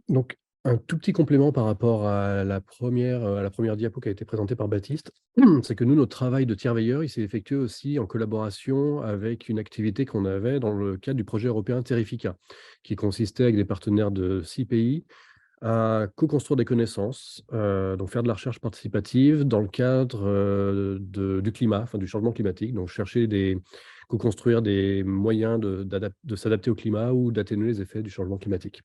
Donc, un tout petit complément par rapport à la première diapo qui a été présentée par Baptiste, c'est que nous, notre travail de tiers veilleur, il s'est effectué aussi en collaboration avec une activité qu'on avait dans le cadre du projet européen Terrifica, qui consistait avec des partenaires de 6 pays à co-construire des connaissances, donc faire de la recherche participative dans le cadre du climat, enfin du changement climatique, donc co-construire des moyens de s'adapter au climat ou d'atténuer les effets du changement climatique.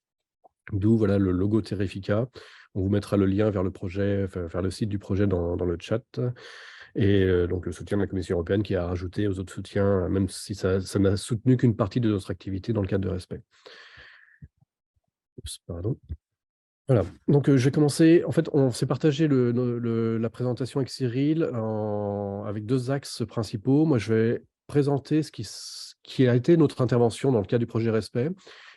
D'où voilà le logo Terrifica. On vous mettra le lien vers le projet, enfin, vers le site du projet dans le chat. Et donc le soutien de la Commission européenne qui a rajouté aux autres soutiens, même si ça n'a soutenu qu'une partie de notre activité dans le cadre de respect. Oups, pardon. Voilà, donc je vais commencer. En fait, on s'est partagé la présentation avec Cyril avec deux axes principaux. Moi, je vais présenter ce qui a été notre intervention dans le cadre du projet Respect.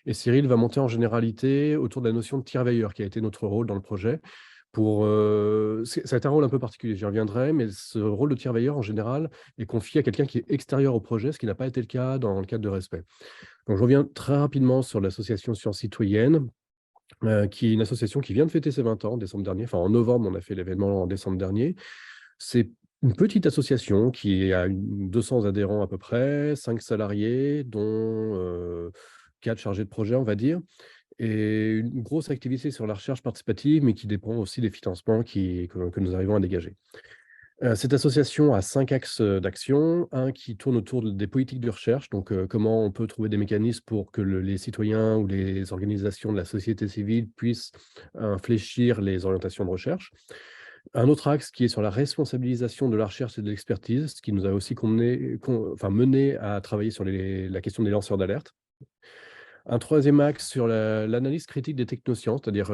Et Cyril va monter en généralité autour de la notion de tiers veilleur, qui a été notre rôle dans le projet. Ça a été un rôle un peu particulier, j'y reviendrai, mais ce rôle de tiers veilleur, en général, est confié à quelqu'un qui est extérieur au projet, ce qui n'a pas été le cas dans le cadre de Respect. Donc, je reviens très rapidement sur l'association Sciences Citoyennes, qui est une association qui vient de fêter ses 20 ans en décembre dernier. Enfin, en novembre, on a fait l'événement en décembre dernier. C'est une petite association qui a 200 adhérents à peu près, 5 salariés, dont 4 chargés de projet, on va dire, et une grosse activité sur la recherche participative, mais qui dépend aussi des financements que nous arrivons à dégager. Cette association a 5 axes d'action. Un qui tourne autour des politiques de recherche, donc comment on peut trouver des mécanismes pour que les citoyens ou les organisations de la société civile puissent infléchir les orientations de recherche. Un autre axe qui est sur la responsabilisation de la recherche et de l'expertise, ce qui nous a aussi mené à travailler sur la question des lanceurs d'alerte. Un troisième axe sur l'analyse critique des technosciences, c'est-à-dire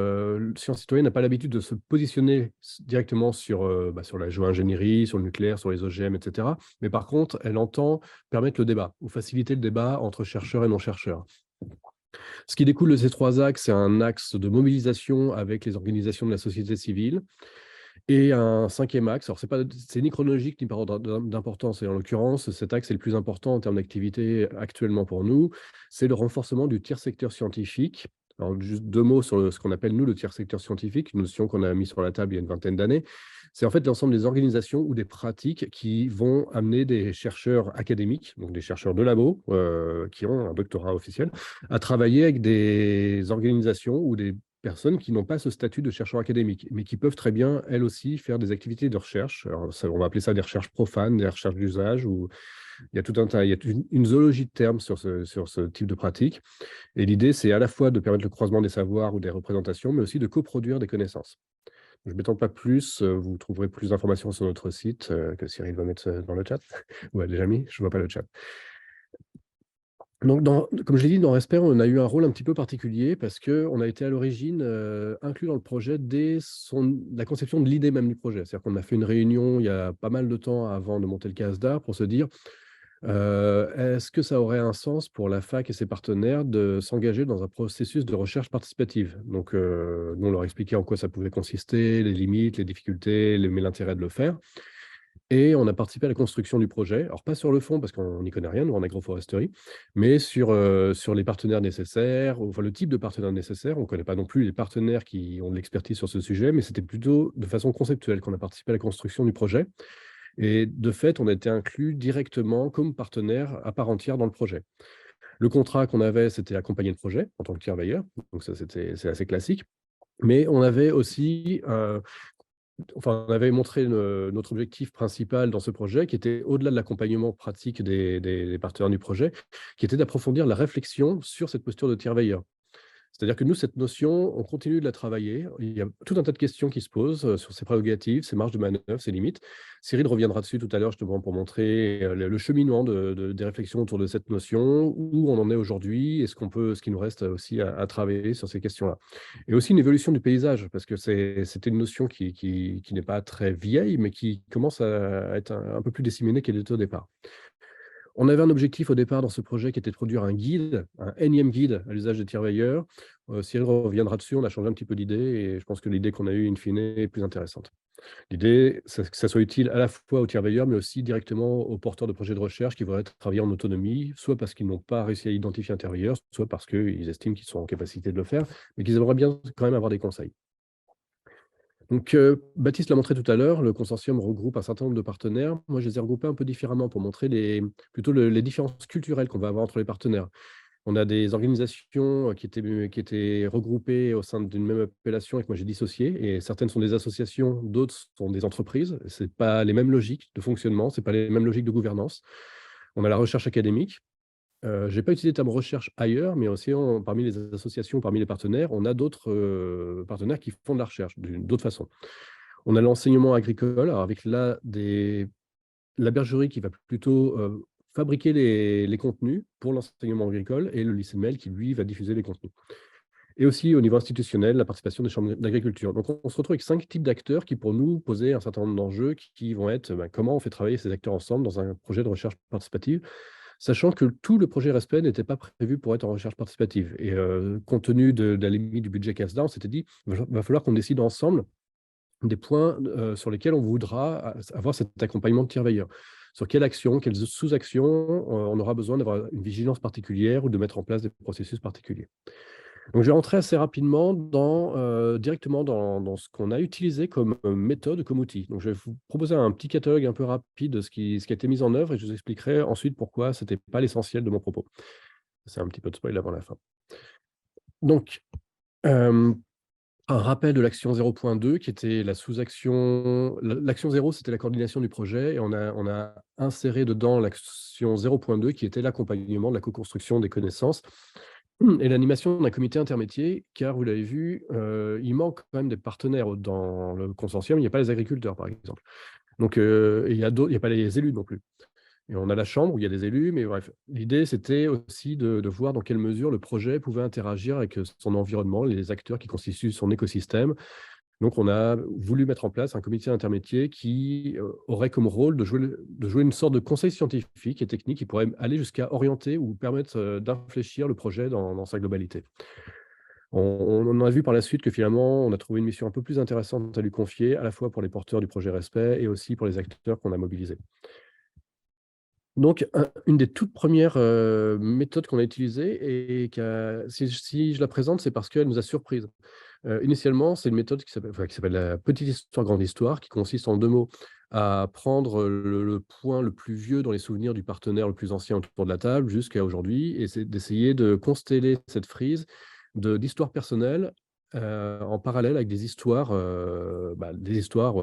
Sciences Citoyennes n'a pas l'habitude de se positionner directement sur la géo-ingénierie, sur le nucléaire, sur les OGM, etc. Mais par contre, elle entend permettre le débat ou faciliter le débat entre chercheurs et non-chercheurs. Ce qui découle de ces trois axes, c'est un axe de mobilisation avec les organisations de la société civile. Et un cinquième axe, alors c'est ni chronologique ni par ordre d'importance, et en l'occurrence, cet axe est le plus important en termes d'activité actuellement pour nous, c'est le renforcement du tiers secteur scientifique. Alors, juste deux mots sur ce qu'on appelle, nous, le tiers secteur scientifique, une notion qu'on a mise sur la table il y a une vingtaine d'années. C'est en fait l'ensemble des organisations ou des pratiques qui vont amener des chercheurs académiques, donc des chercheurs de labo, qui ont un doctorat officiel, à travailler avec des organisations ou des personnes qui n'ont pas ce statut de chercheur académique, mais qui peuvent très bien, elles aussi, faire des activités de recherche. Alors, on va appeler ça des recherches profanes, des recherches d'usage, où il y a tout un tas, il y a une zoologie de termes sur ce type de pratique. Et l'idée, c'est à la fois de permettre le croisement des savoirs ou des représentations, mais aussi de coproduire des connaissances. Je ne m'étends pas plus, vous trouverez plus d'informations sur notre site que Cyril va mettre dans le chat. Ou elle l'a déjà mis, je ne vois pas le chat. Donc, comme je l'ai dit, dans Respect, on a eu un rôle un petit peu particulier parce qu'on a été à l'origine inclus dans le projet dès la conception de l'idée même du projet. C'est-à-dire qu'on a fait une réunion il y a pas mal de temps avant de monter le CASDA pour se dire est-ce que ça aurait un sens pour la fac et ses partenaires de s'engager dans un processus de recherche participative. Donc, nous, on leur expliquait en quoi ça pouvait consister, les limites, les difficultés, mais l'intérêt de le faire. Et on a participé à la construction du projet. Alors, pas sur le fond, parce qu'on n'y connaît rien, nous, en agroforesterie, mais sur les partenaires nécessaires, enfin, le type de partenaires nécessaires. On ne connaît pas non plus les partenaires qui ont de l'expertise sur ce sujet, mais c'était plutôt de façon conceptuelle qu'on a participé à la construction du projet. Et de fait, on a été inclus directement comme partenaire à part entière dans le projet. Le contrat qu'on avait, c'était accompagner le projet en tant que tiers veilleur. Donc, ça, c'est assez classique. Mais on avait aussi on avait montré notre objectif principal dans ce projet, qui était au-delà de l'accompagnement pratique des partenaires du projet, qui était d'approfondir la réflexion sur cette posture de tiers veilleur. C'est-à-dire que nous, cette notion, on continue de la travailler. Il y a tout un tas de questions qui se posent sur ses prérogatives, ses marges de manœuvre, ses limites. Cyril reviendra dessus tout à l'heure, justement, pour montrer le cheminement des réflexions autour de cette notion, où on en est aujourd'hui et ce qu'il nous reste aussi à travailler sur ces questions-là. Et aussi une évolution du paysage, parce que c'était une notion qui n'est pas très vieille, mais qui commence à être un peu plus disséminée qu'elle était au départ. On avait un objectif au départ dans ce projet qui était de produire un guide, un énième guide à l'usage des tire-veilleurs. Cyril reviendra dessus, on a changé un petit peu d'idée et je pense que l'idée qu'on a eue in fine est plus intéressante. L'idée, c'est que ça soit utile à la fois aux tire-veilleurs, mais aussi directement aux porteurs de projets de recherche qui voudraient travailler en autonomie, soit parce qu'ils n'ont pas réussi à identifier un tire-veilleur, soit parce qu'ils estiment qu'ils sont en capacité de le faire, mais qu'ils aimeraient bien quand même avoir des conseils. Donc, Baptiste l'a montré tout à l'heure, le consortium regroupe un certain nombre de partenaires. Moi, je les ai regroupés un peu différemment pour montrer plutôt les différences culturelles qu'on va avoir entre les partenaires. On a des organisations qui étaient regroupées au sein d'une même appellation et que moi j'ai dissociées. Et certaines sont des associations, d'autres sont des entreprises. Ce n'est pas les mêmes logiques de fonctionnement, ce n'est pas les mêmes logiques de gouvernance. On a la recherche académique. Je n'ai pas utilisé le terme recherche ailleurs, mais aussi parmi les associations, parmi les partenaires, on a d'autres partenaires qui font de la recherche d'autres façons. On a l'enseignement agricole, alors avec la bergerie qui va plutôt fabriquer les contenus pour l'enseignement agricole et le lycée Mel qui, lui, va diffuser les contenus. Et aussi au niveau institutionnel, la participation des chambres d'agriculture. Donc, on se retrouve avec 5 types d'acteurs qui, pour nous, posaient un certain nombre d'enjeux qui vont être comment on fait travailler ces acteurs ensemble dans un projet de recherche participative, sachant que tout le projet Respect n'était pas prévu pour être en recherche participative. Et compte tenu de la limite du budget CASDA, on s'était dit va falloir qu'on décide ensemble des points sur lesquels on voudra avoir cet accompagnement de tire-veilleurs. Sur quelles actions, quelles sous-actions on aura besoin d'avoir une vigilance particulière ou de mettre en place des processus particuliers. Donc, je vais rentrer assez rapidement directement dans ce qu'on a utilisé comme méthode, comme outil. Donc, je vais vous proposer un petit catalogue un peu rapide de ce qui a été mis en œuvre et je vous expliquerai ensuite pourquoi ce n'était pas l'essentiel de mon propos. C'est un petit peu de spoil avant la fin. Donc, un rappel de l'action 0.2 qui était la sous-action. L'action 0, c'était la coordination du projet et on a inséré dedans l'action 0.2 qui était l'accompagnement de la co-construction des connaissances et l'animation d'un comité intermédiaire, car vous l'avez vu, il manque quand même des partenaires dans le consortium. Il n'y a pas les agriculteurs, par exemple. Donc, il n'y a pas les élus non plus. Et on a la chambre où il y a des élus, mais bref, l'idée, c'était aussi de voir dans quelle mesure le projet pouvait interagir avec son environnement, les acteurs qui constituent son écosystème. Donc, on a voulu mettre en place un comité intermédiaire qui aurait comme rôle de jouer une sorte de conseil scientifique et technique qui pourrait aller jusqu'à orienter ou permettre d'infléchir le projet dans sa globalité. On a vu par la suite que finalement, on a trouvé une mission un peu plus intéressante à lui confier, à la fois pour les porteurs du projet Respect et aussi pour les acteurs qu'on a mobilisés. Donc, une des toutes premières méthodes qu'on a utilisées et si je la présente, c'est parce qu'elle nous a surprises. Initialement, c'est une méthode qui s'appelle la petite histoire, grande histoire, qui consiste en 2 mots à prendre le point le plus vieux dans les souvenirs du partenaire le plus ancien autour de la table jusqu'à aujourd'hui et c'est d'essayer de consteller cette frise d'histoires personnelles, en parallèle avec des histoires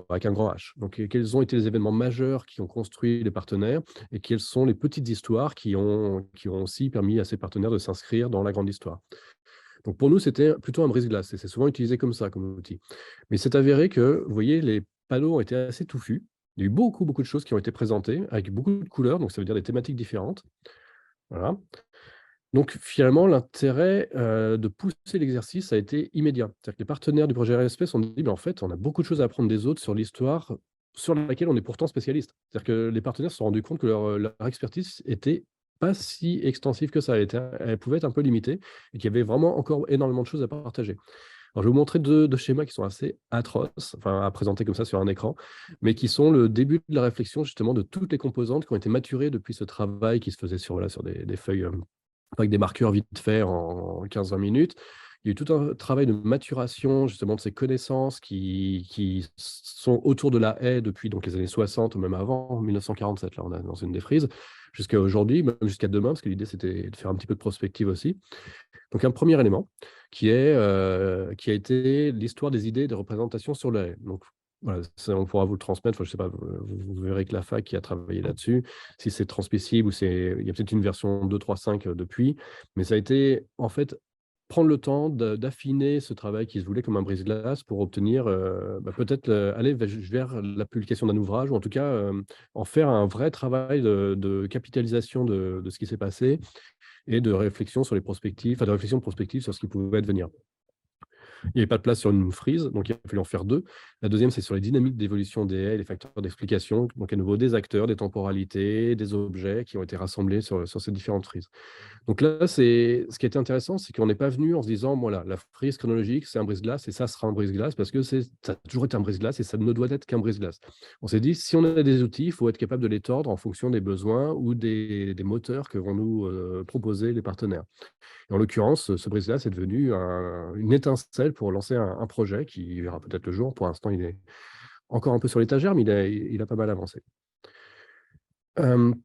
avec un grand H. Donc, quels ont été les événements majeurs qui ont construit les partenaires et quelles sont les petites histoires qui ont aussi permis à ces partenaires de s'inscrire dans la grande histoire. Donc pour nous, c'était plutôt un brise-glace et c'est souvent utilisé comme ça, comme outil. Mais c'est avéré que, vous voyez, les panneaux ont été assez touffus. Il y a eu beaucoup, beaucoup de choses qui ont été présentées avec beaucoup de couleurs, donc ça veut dire des thématiques différentes. Voilà. Donc finalement, l'intérêt de pousser l'exercice a été immédiat. C'est-à-dire que les partenaires du projet RSP se sont dit, mais en fait, on a beaucoup de choses à apprendre des autres sur l'histoire sur laquelle on est pourtant spécialiste. C'est-à-dire que les partenaires se sont rendus compte que leur expertise était pas si extensive que ça. Elle pouvait être un peu limitée et qu'il y avait vraiment encore énormément de choses à partager. Alors, je vais vous montrer deux schémas qui sont assez atroces, enfin, à présenter comme ça sur un écran, mais qui sont le début de la réflexion justement de toutes les composantes qui ont été maturées depuis ce travail qui se faisait sur des feuilles avec des marqueurs vite faits en 15-20 minutes. Il y a eu tout un travail de maturation justement de ces connaissances qui sont autour de la haie depuis donc, les années 60 ou même avant, 1947, là on est dans une des frises, jusqu'à aujourd'hui, même jusqu'à demain, parce que l'idée c'était de faire un petit peu de prospective aussi. Donc un premier élément qui a été l'histoire des idées et des représentations sur la haie. Donc voilà, ça, on pourra vous le transmettre. Enfin, je sais pas, vous verrez que la fac qui a travaillé là-dessus, si c'est transmissible ou il y a peut-être une version 2.3.5 depuis, mais ça a été en fait prendre le temps d'affiner ce travail qui se voulait comme un brise-glace pour obtenir peut-être aller vers la publication d'un ouvrage ou en tout cas en faire un vrai travail de capitalisation de ce qui s'est passé et de réflexion sur les prospectives, enfin de réflexion prospective sur ce qui pouvait advenir. Il n'y avait pas de place sur une frise, donc il a fallu en faire 2. La deuxième, c'est sur les dynamiques d'évolution des haies et les facteurs d'explication, donc à nouveau des acteurs, des temporalités, des objets qui ont été rassemblés sur ces différentes frises. Donc là, c'est ce qui était intéressant, c'est qu'on n'est pas venu en se disant: «Voilà, la frise chronologique, c'est un brise-glace et ça sera un brise-glace parce que ça a toujours été un brise-glace et ça ne doit être qu'un brise-glace». On s'est dit: «Si on a des outils, il faut être capable de les tordre en fonction des besoins ou des moteurs que vont nous, proposer les partenaires». Et en l'occurrence, ce brise-glace est devenu une étincelle pour lancer un projet qui verra peut-être le jour. Pour l'instant, il est encore un peu sur l'étagère, mais il a pas mal avancé. Hem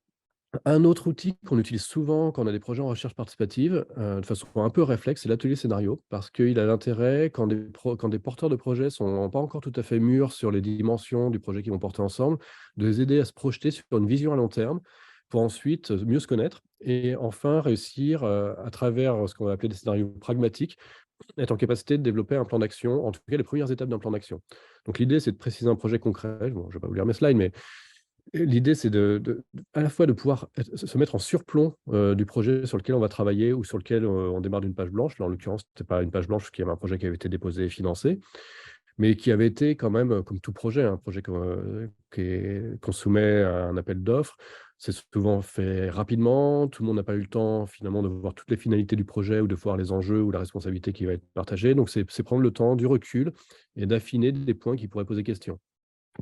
Un autre outil qu'on utilise souvent quand on a des projets en recherche participative, de façon un peu réflexe, c'est l'atelier scénario. Parce qu'il a l'intérêt quand des porteurs de projets sont pas encore tout à fait mûrs sur les dimensions du projet qu'ils vont porter ensemble, de les aider à se projeter sur une vision à long terme pour ensuite, mieux se connaître et enfin réussir, à travers, ce qu'on va appeler des scénarios pragmatiques, être en capacité de développer un plan d'action, en tout cas les premières étapes d'un plan d'action. Donc l'idée, c'est de préciser un projet concret. Bon, je ne vais pas vous lire mes slides, mais et l'idée, c'est à la fois de pouvoir se mettre en surplomb, du projet sur lequel on va travailler ou sur lequel, on démarre d'une page blanche. Là, en l'occurrence, c'était pas une page blanche, qui avait un projet qui avait été déposé et financé, mais qui avait été quand même, comme tout projet, un projet qu'on soumet à un appel d'offres. C'est souvent fait rapidement, tout le monde n'a pas eu le temps finalement de voir toutes les finalités du projet ou de voir les enjeux ou la responsabilité qui va être partagée. Donc c'est prendre le temps, du recul et d'affiner des points qui pourraient poser question.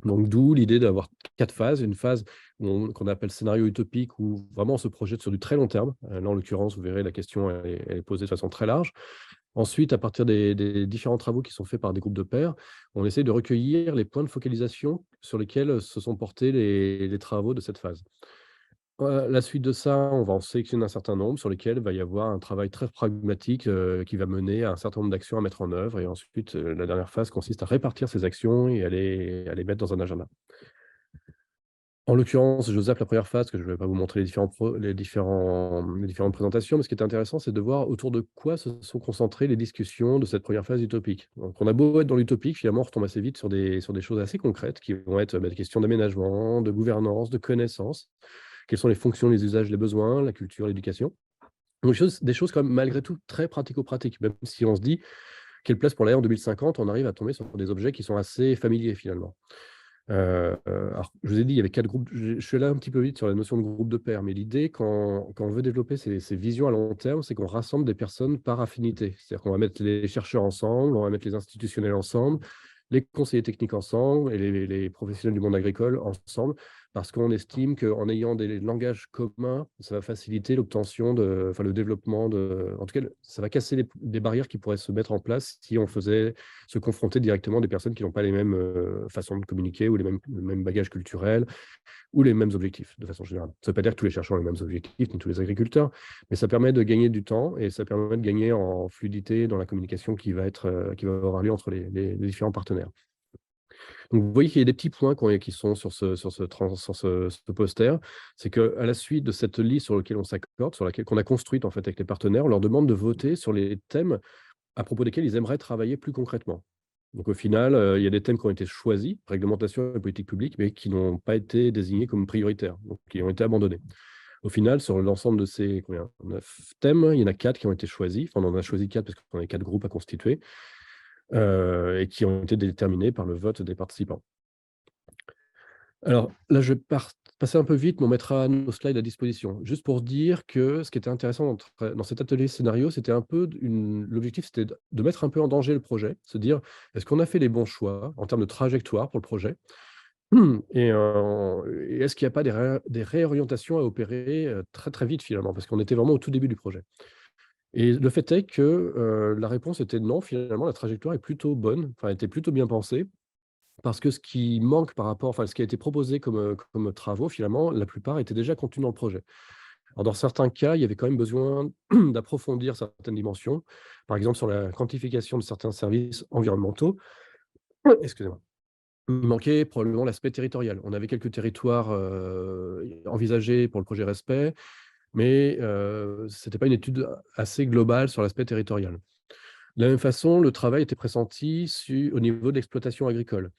Donc d'où l'idée d'avoir 4 phases. Une phase qu'on appelle scénario utopique où vraiment on se projette sur du très long terme. Là, en l'occurrence, vous verrez la question elle est posée de façon très large. Ensuite, à partir des différents travaux qui sont faits par des groupes de pairs, on essaie de recueillir les points de focalisation sur lesquels se sont portés les travaux de cette phase. La suite de ça, on va en sélectionner un certain nombre sur lesquels il va y avoir un travail très pragmatique, qui va mener à un certain nombre d'actions à mettre en œuvre et ensuite, la dernière phase consiste à répartir ces actions et à les mettre dans un agenda. En l'occurrence, je zappe la première phase, parce que je ne vais pas vous montrer les différentes présentations, mais ce qui est intéressant, c'est de voir autour de quoi se sont concentrées les discussions de cette première phase utopique. Donc on a beau être dans l'utopique, finalement, on retombe assez vite sur des choses assez concrètes qui vont être, des questions d'aménagement, de gouvernance, de connaissance. Quelles sont les fonctions, les usages, les besoins, la culture, l'éducation? Donc des choses quand même malgré tout très pratico-pratiques, même si on se dit: «Quelle place pour l'AR en 2050?» On arrive à tomber sur des objets qui sont assez familiers finalement. Alors je vous ai dit, il y avait 4 groupes. Je suis allé un petit peu vite sur la notion de groupe de pairs, mais l'idée quand on veut développer ces visions à long terme, c'est qu'on rassemble des personnes par affinité. C'est-à-dire qu'on va mettre les chercheurs ensemble, on va mettre les institutionnels ensemble, les conseillers techniques ensemble et les professionnels du monde agricole ensemble, parce qu'on estime qu'en ayant des langages communs, ça va faciliter l'obtention enfin le développement en tout cas, ça va casser des barrières qui pourraient se mettre en place si on faisait se confronter directement des personnes qui n'ont pas les mêmes, façons de communiquer ou le même bagage culturel ou les mêmes objectifs, de façon générale. Ça ne veut pas dire que tous les chercheurs ont les mêmes objectifs, ni tous les agriculteurs, mais ça permet de gagner du temps et ça permet de gagner en fluidité dans la communication qui va avoir lieu entre les différents partenaires. Donc vous voyez qu'il y a des petits points qui sont sur ce poster. C'est qu'à la suite de cette liste sur laquelle on s'accorde, sur laquelle qu'on a construite en fait avec les partenaires, on leur demande de voter sur les thèmes à propos desquels ils aimeraient travailler plus concrètement. Donc au final, il y a des thèmes qui ont été choisis, réglementation et politique publique, mais qui n'ont pas été désignés comme prioritaires, donc qui ont été abandonnés. Au final, sur l'ensemble de ces combien? 9 thèmes, il y en a 4 qui ont été choisis. Enfin, on en a choisi 4 parce qu'on avait 4 groupes à constituer, et qui ont été déterminés par le vote des participants. Alors là, je vais passer un peu vite, mais on mettra nos slides à disposition. Juste pour dire que ce qui était intéressant dans cet atelier scénario, c'était un peu l'objectif, c'était de mettre un peu en danger le projet, se dire: «Est-ce qu'on a fait les bons choix en termes de trajectoire pour le projet? Et est-ce qu'il n'y a pas des réorientations à opérer, très, très vite finalement?» parce qu'on était vraiment au tout début du projet. Et le fait est que, la réponse était non, finalement, la trajectoire est plutôt bonne, enfin, était plutôt bien pensée. Parce que ce qui manque par rapport enfin, ce qui a été proposé comme travaux, finalement, la plupart étaient déjà contenus dans le projet. Alors, dans certains cas, il y avait quand même besoin d'approfondir certaines dimensions. Par exemple, sur la quantification de certains services environnementaux. Excusez-moi. Il manquait probablement l'aspect territorial. On avait quelques territoires, envisagés pour le projet Respect, mais ce n'était pas une étude assez globale sur l'aspect territorial. De la même façon, le travail était pressenti au niveau de l'exploitation agricole.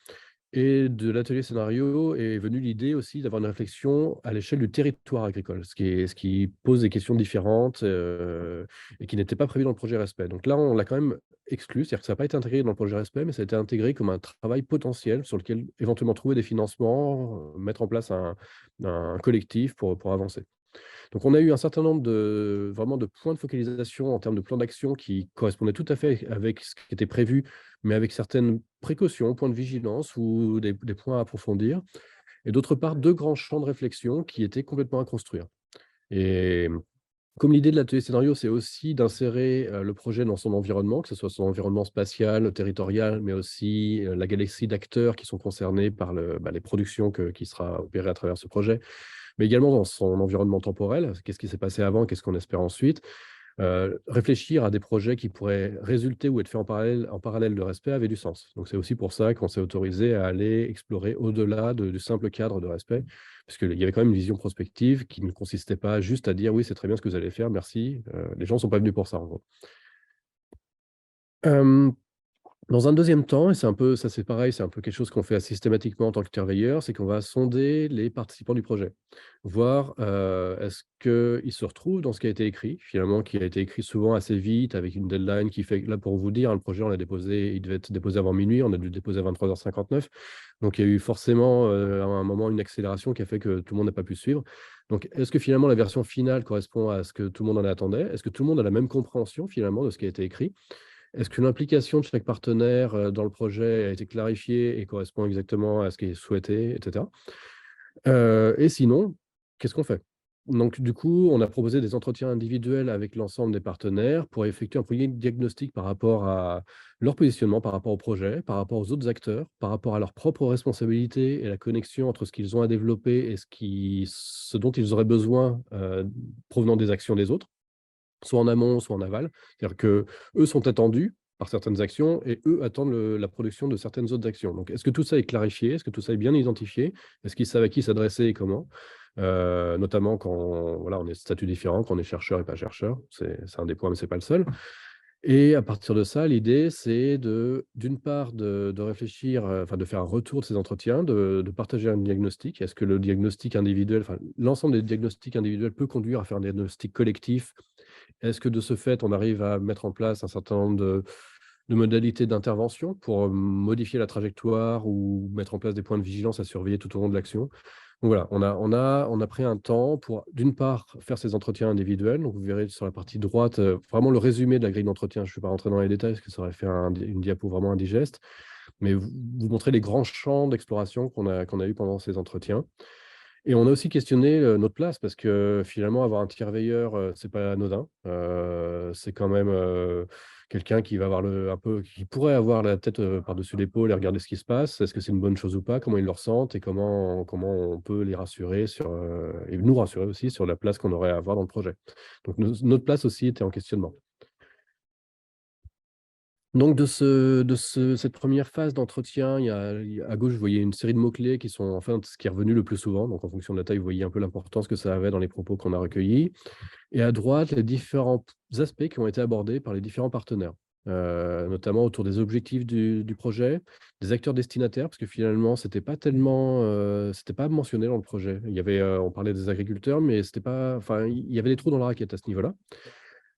Et de l'atelier scénario est venue l'idée aussi d'avoir une réflexion à l'échelle du territoire agricole, ce qui pose des questions différentes, et qui n'était pas prévu dans le projet Respect. Donc là, on l'a quand même exclu, c'est-à-dire que ça n'a pas été intégré dans le projet Respect, mais ça a été intégré comme un travail potentiel sur lequel éventuellement trouver des financements, mettre en place un collectif pour avancer. Donc on a eu un certain nombre de vraiment de points de focalisation en termes de plan d'action qui correspondaient tout à fait avec ce qui était prévu, mais avec certaines précautions, points de vigilance ou des points à approfondir. Et d'autre part, 2 grands champs de réflexion qui étaient complètement à construire. Et comme l'idée de l'atelier scénario, c'est aussi d'insérer, le projet dans son environnement, que ce soit son environnement spatial, territorial, mais aussi, la galaxie d'acteurs qui sont concernés par les productions qui sera opérées à travers ce projet, mais également dans son environnement temporel. Qu'est-ce qui s'est passé avant? Qu'est-ce qu'on espère ensuite? Réfléchir à des projets qui pourraient résulter ou être faits en parallèle de Respect avait du sens. Donc c'est aussi pour ça qu'on s'est autorisé à aller explorer au-delà du simple cadre de Respect, puisqu'il y avait quand même une vision prospective qui ne consistait pas juste à dire: «Oui, c'est très bien ce que vous allez faire, merci». Les gens ne sont pas venus pour ça, en gros. Hem Dans un deuxième temps, et c'est un peu ça, c'est pareil, c'est un peu quelque chose qu'on fait systématiquement en tant que surveilleur, c'est qu'on va sonder les participants du projet. Voir, est-ce qu'ils se retrouvent dans ce qui a été écrit, finalement, qui a été écrit souvent assez vite avec une deadline qui fait que là, pour vous dire, hein, le projet, on l'a déposé, il devait être déposé avant minuit, on a dû le déposer à 23h59. Donc il y a eu forcément, à un moment, une accélération qui a fait que tout le monde n'a pas pu suivre. Donc est-ce que finalement la version finale correspond à ce que tout le monde en attendait? Est-ce que tout le monde a la même compréhension finalement de ce qui a été écrit? Est-ce que l'implication de chaque partenaire, dans le projet a été clarifiée et correspond exactement à ce qui est souhaité, et cetera? Et sinon, qu'est-ce qu'on fait? Donc du coup, on a proposé des entretiens individuels avec l'ensemble des partenaires pour effectuer un premier diagnostic par rapport à leur positionnement, par rapport au projet, par rapport aux autres acteurs, par rapport à leurs propres responsabilités et la connexion entre ce qu'ils ont à développer et ce dont ils auraient besoin, provenant des actions des autres. Soit en amont, soit en aval. C'est-à-dire qu'eux sont attendus par certaines actions et eux attendent la production de certaines autres actions. Donc est-ce que tout ça est clarifié? Est-ce que tout ça est bien identifié? Est-ce qu'ils savent à qui s'adresser et comment? Notamment quand, voilà, on est de statut différent, quand on est chercheur et pas chercheur. C'est un des points, mais c'est pas le seul. Et à partir de ça, l'idée, c'est d'une part, de réfléchir, enfin, de faire un retour de ces entretiens, de partager un diagnostic. Est-ce que le diagnostic individuel, enfin, l'ensemble des diagnostics individuels peut conduire à faire un diagnostic collectif? Est-ce que de ce fait, on arrive à mettre en place un certain nombre de modalités d'intervention pour, modifier la trajectoire ou mettre en place des points de vigilance à surveiller tout au long de l'action? Donc voilà, on a pris un temps pour, d'une part, faire ces entretiens individuels. Donc vous verrez sur la partie droite, vraiment le résumé de la grille d'entretien. Je ne vais pas rentrer dans les détails parce que ça aurait fait une diapo vraiment indigeste, mais vous montrer les grands champs d'exploration qu'on a eu pendant ces entretiens. Et on a aussi questionné, notre place parce que finalement avoir un tiers veilleur, c'est pas anodin. C'est quand même, quelqu'un qui va avoir qui pourrait avoir la tête, par-dessus l'épaule et regarder ce qui se passe. Est-ce que c'est une bonne chose ou pas? Comment ils le ressentent et comment on peut les rassurer et nous rassurer aussi sur la place qu'on aurait à avoir dans le projet. Donc notre place aussi était en questionnement. Donc cette première phase d'entretien, il y a à gauche, vous voyez une série de mots-clés qui sont, enfin, ce qui est revenu le plus souvent. Donc en fonction de la taille, vous voyez un peu l'importance que ça avait dans les propos qu'on a recueillis. Et à droite, les différents aspects qui ont été abordés par les différents partenaires, notamment autour des objectifs du projet, des acteurs destinataires, parce que finalement, c'était pas mentionné dans le projet. Il y avait, on parlait des agriculteurs, mais c'était pas, enfin, il y avait des trous dans la raquette à ce niveau-là.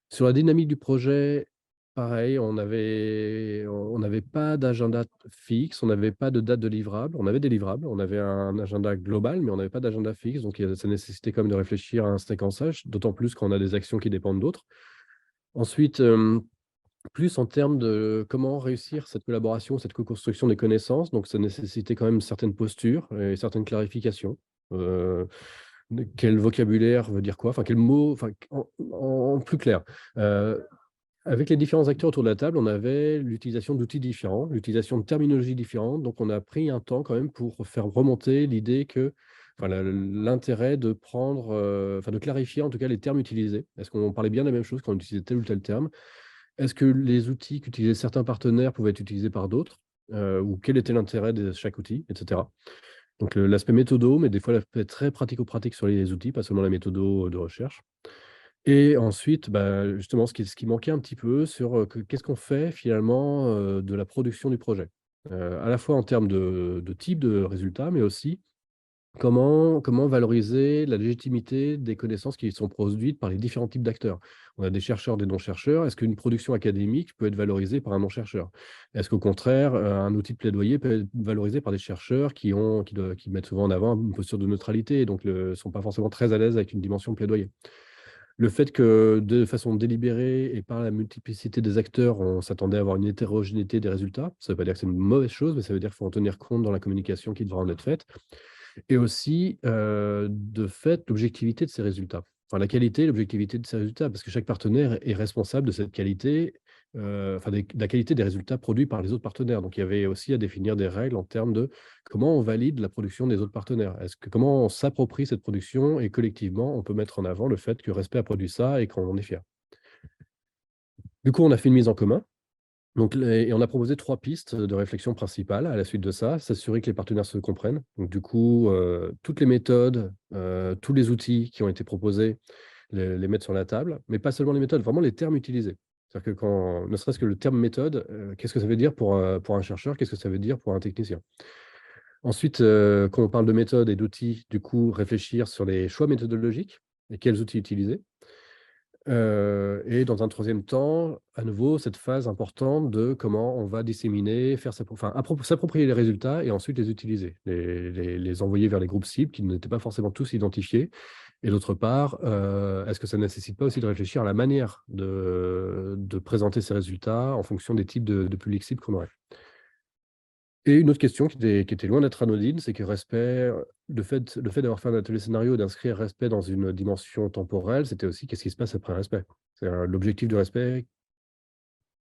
Sur la dynamique du projet, pareil, on n'avait pas d'agenda fixe, on n'avait pas de date de livrable. On avait des livrables, on avait un agenda global, mais on n'avait pas d'agenda fixe, donc ça nécessitait quand même de réfléchir à un séquençage, d'autant plus quand on a des actions qui dépendent d'autres. Ensuite, plus en termes de comment réussir cette collaboration, cette co-construction des connaissances, donc ça nécessitait quand même certaines postures et certaines clarifications. Heu, Quel vocabulaire veut dire quoi? Enfin, quel mot, enfin, en plus clair. Heu, Avec les différents acteurs autour de la table, on avait l'utilisation d'outils différents, l'utilisation de terminologies différentes, donc on a pris un temps quand même pour faire remonter l'idée que, enfin, l'intérêt de prendre, enfin, de clarifier en tout cas les termes utilisés. Est-ce qu'on parlait bien de la même chose quand on utilisait tel ou tel terme? Est-ce que les outils qu'utilisaient certains partenaires pouvaient être utilisés par d'autres? Ou quel était l'intérêt de chaque outil, et cetera? Donc l'aspect méthodo, mais des fois l'aspect très pratico-pratique sur les outils, pas seulement la méthodo de recherche. Et ensuite, bah, justement, ce qui manquait un petit peu sur, qu'est-ce qu'on fait finalement, de la production du projet? à la fois en termes de type de résultats, mais aussi comment valoriser la légitimité des connaissances qui sont produites par les différents types d'acteurs? On a des chercheurs, des non-chercheurs. Est-ce qu'une production académique peut être valorisée par un non-chercheur? Est-ce qu'au contraire, un outil de plaidoyer peut être valorisé par des chercheurs qui mettent souvent en avant une posture de neutralité et donc ne sont pas forcément très à l'aise avec une dimension de plaidoyer? Le fait que, de façon délibérée et par la multiplicité des acteurs, on s'attendait à avoir une hétérogénéité des résultats. Ça ne veut pas dire que c'est une mauvaise chose, mais ça veut dire qu'il faut en tenir compte dans la communication qui devra en être faite. Et aussi, de fait, l'objectivité de ces résultats. Enfin, la qualité et l'objectivité de ces résultats, parce que chaque partenaire est responsable de cette qualité, enfin de la qualité des résultats produits par les autres partenaires. Donc il y avait aussi à définir des règles en termes de comment on valide la production des autres partenaires. Comment on s'approprie cette production et collectivement, on peut mettre en avant le fait que Respect a produit ça et qu'on en est fier. Du coup, on a fait une mise en commun. Donc et on a proposé 3 pistes de réflexion principales à la suite de ça. S'assurer que les partenaires se comprennent. Donc du coup, toutes les méthodes, tous les outils qui ont été proposés, les mettre sur la table, mais pas seulement les méthodes, vraiment les termes utilisés. C'est-à-dire que ne serait-ce que le terme méthode, qu'est-ce que ça veut dire pour un chercheur? Qu'est-ce que ça veut dire pour un technicien? Ensuite, quand on parle de méthode et d'outils, du coup, réfléchir sur les choix méthodologiques et quels outils utiliser. Et dans un troisième temps, à nouveau, cette phase importante de comment on va disséminer, faire s'approprier les résultats et ensuite les utiliser. Les envoyer vers les groupes cibles qui n'étaient pas forcément tous identifiés. Et d'autre part, est-ce que ça ne nécessite pas aussi de réfléchir à la manière de présenter ces résultats en fonction des types de publics cibles qu'on aurait? Et une autre question qui était loin d'être anodine, c'est que respect, le fait d'avoir fait un atelier scénario et d'inscrire respect dans une dimension temporelle, c'était aussi qu'est-ce qui se passe après respect? C'est, l'objectif de respect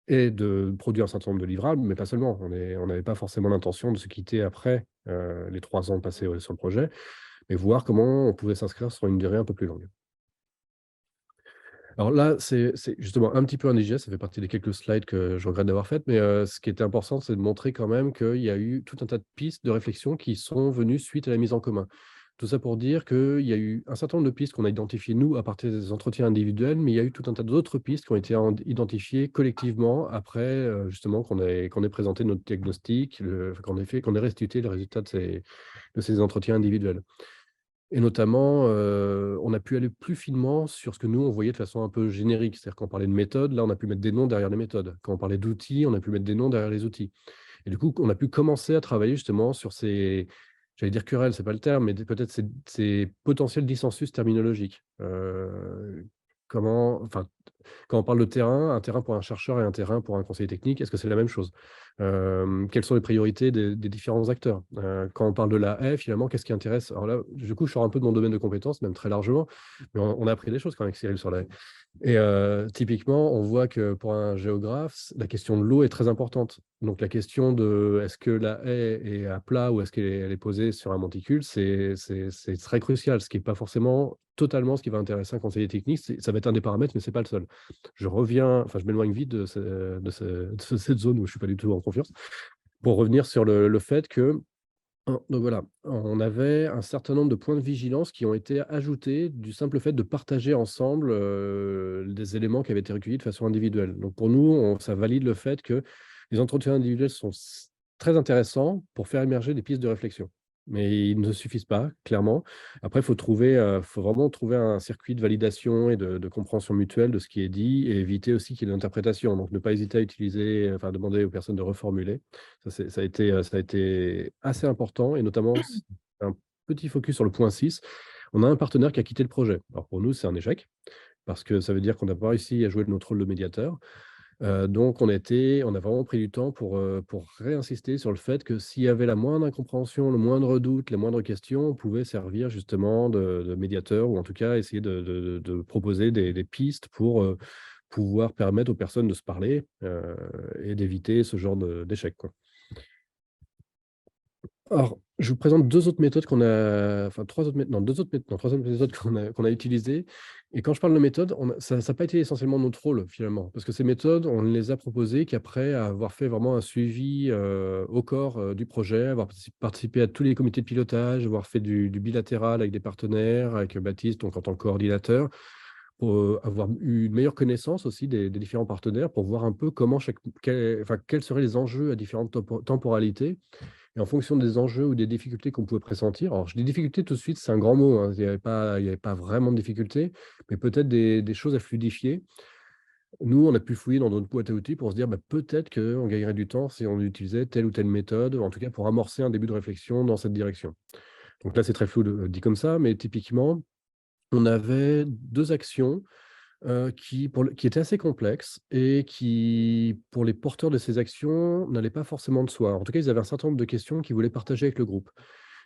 est de produire un certain nombre de livrables, mais pas seulement. On n'avait pas forcément l'intention de se quitter après, les 3 ans passés, sur le projet, mais voir comment on pouvait s'inscrire sur une durée un peu plus longue. Alors là, c'est justement un petit peu indigeste, ça fait partie des quelques slides que je regrette d'avoir faites, mais ce qui était important, c'est de montrer quand même qu'il y a eu tout un tas de pistes de réflexion qui sont venues suite à la mise en commun. Tout ça pour dire qu'il y a eu un certain nombre de pistes qu'on a identifiées, nous, à partir des entretiens individuels, mais il y a eu tout un tas d'autres pistes qui ont été identifiées collectivement après, justement qu'on ait présenté notre diagnostic, qu'on ait restitué le résultat de ces entretiens individuels. Et notamment, on a pu aller plus finement sur ce que nous, on voyait de façon un peu générique. C'est-à-dire quand on parlait de méthode, là, on a pu mettre des noms derrière les méthodes. Quand on parlait d'outils, on a pu mettre des noms derrière les outils. Et du coup, on a pu commencer à travailler justement sur ces, j'allais dire querelles, c'est pas le terme, mais peut-être ces potentiels dissensus terminologiques. Enfin, quand on parle de terrain, un terrain pour un chercheur et un terrain pour un conseiller technique, est-ce que c'est la même chose? Quelles sont les priorités des différents acteurs? Quand on parle de la haie, finalement, qu'est-ce qui intéresse? Alors là, du coup, je sors un peu de mon domaine de compétences, même très largement, mais on a appris des choses quand même avec Cyril sur la haie. Et typiquement, on voit que pour un géographe, la question de l'eau est très importante. Donc la question de est-ce que la haie est à plat ou est-ce qu'elle est posée sur un monticule, c'est très crucial, ce qui est pas forcément totalement ce qui va intéresser un conseiller technique. Ça va être un des paramètres, mais c'est pas le seul. Je m'éloigne vite de cette zone où je suis pas du tout en confiance, pour revenir sur le fait que donc voilà, on avait un certain nombre de points de vigilance qui ont été ajoutés du simple fait de partager ensemble, des éléments qui avaient été recueillis de façon individuelle. Donc pour nous, ça valide le fait que les entretiens individuels sont très intéressants pour faire émerger des pistes de réflexion. Mais ils ne suffisent pas, clairement. Après, faut vraiment trouver un circuit de validation et de compréhension mutuelle de ce qui est dit et éviter aussi qu'il y ait de l'interprétation. Donc ne pas hésiter à utiliser, enfin demander aux personnes de reformuler. Ça a été assez important et notamment un petit focus sur le point 6. On a un partenaire qui a quitté le projet. Alors pour nous, c'est un échec parce que ça veut dire qu'on n'a pas réussi à jouer notre rôle de médiateur. Donc on a vraiment pris du temps pour réinsister sur le fait que s'il y avait la moindre incompréhension, le moindre doute, les moindres questions, on pouvait servir justement de médiateur ou en tout cas essayer de proposer des pistes pour, pouvoir permettre aux personnes de se parler, et d'éviter ce genre d'échec, quoi. Alors, je vous présente 2 autres méthodes qu'on a enfin 3 autres méthodes non, 2 autres méthodes non, 3 autres méthodes qu'on a utilisées et quand je parle de méthode, ça a pas été essentiellement notre rôle finalement. Parce que ces méthodes, on les a proposées qu'après avoir fait vraiment un suivi, au corps, du projet, avoir participé à tous les comités de pilotage, avoir fait du bilatéral avec des partenaires, avec Baptiste, donc en tant que coordinateur, pour avoir eu une meilleure connaissance aussi des différents partenaires, pour voir un peu comment quels seraient les enjeux à différentes temporalités. Et en fonction des enjeux ou des difficultés qu'on pouvait pressentir, alors je dis difficultés tout de suite, c'est un grand mot, hein, il y avait pas vraiment de difficultés, mais peut-être des choses à fluidifier. Nous, on a pu fouiller dans notre boîte à outils pour se dire, bah, peut-être qu'on gagnerait du temps si on utilisait telle ou telle méthode, ou en tout cas pour amorcer un début de réflexion dans cette direction. Donc là, c'est très flou dit comme ça, mais typiquement, on avait 2 actions, qui étaient assez complexes et qui, pour les porteurs de ces actions, n'allaient pas forcément de soi. En tout cas, ils avaient un certain nombre de questions qu'ils voulaient partager avec le groupe.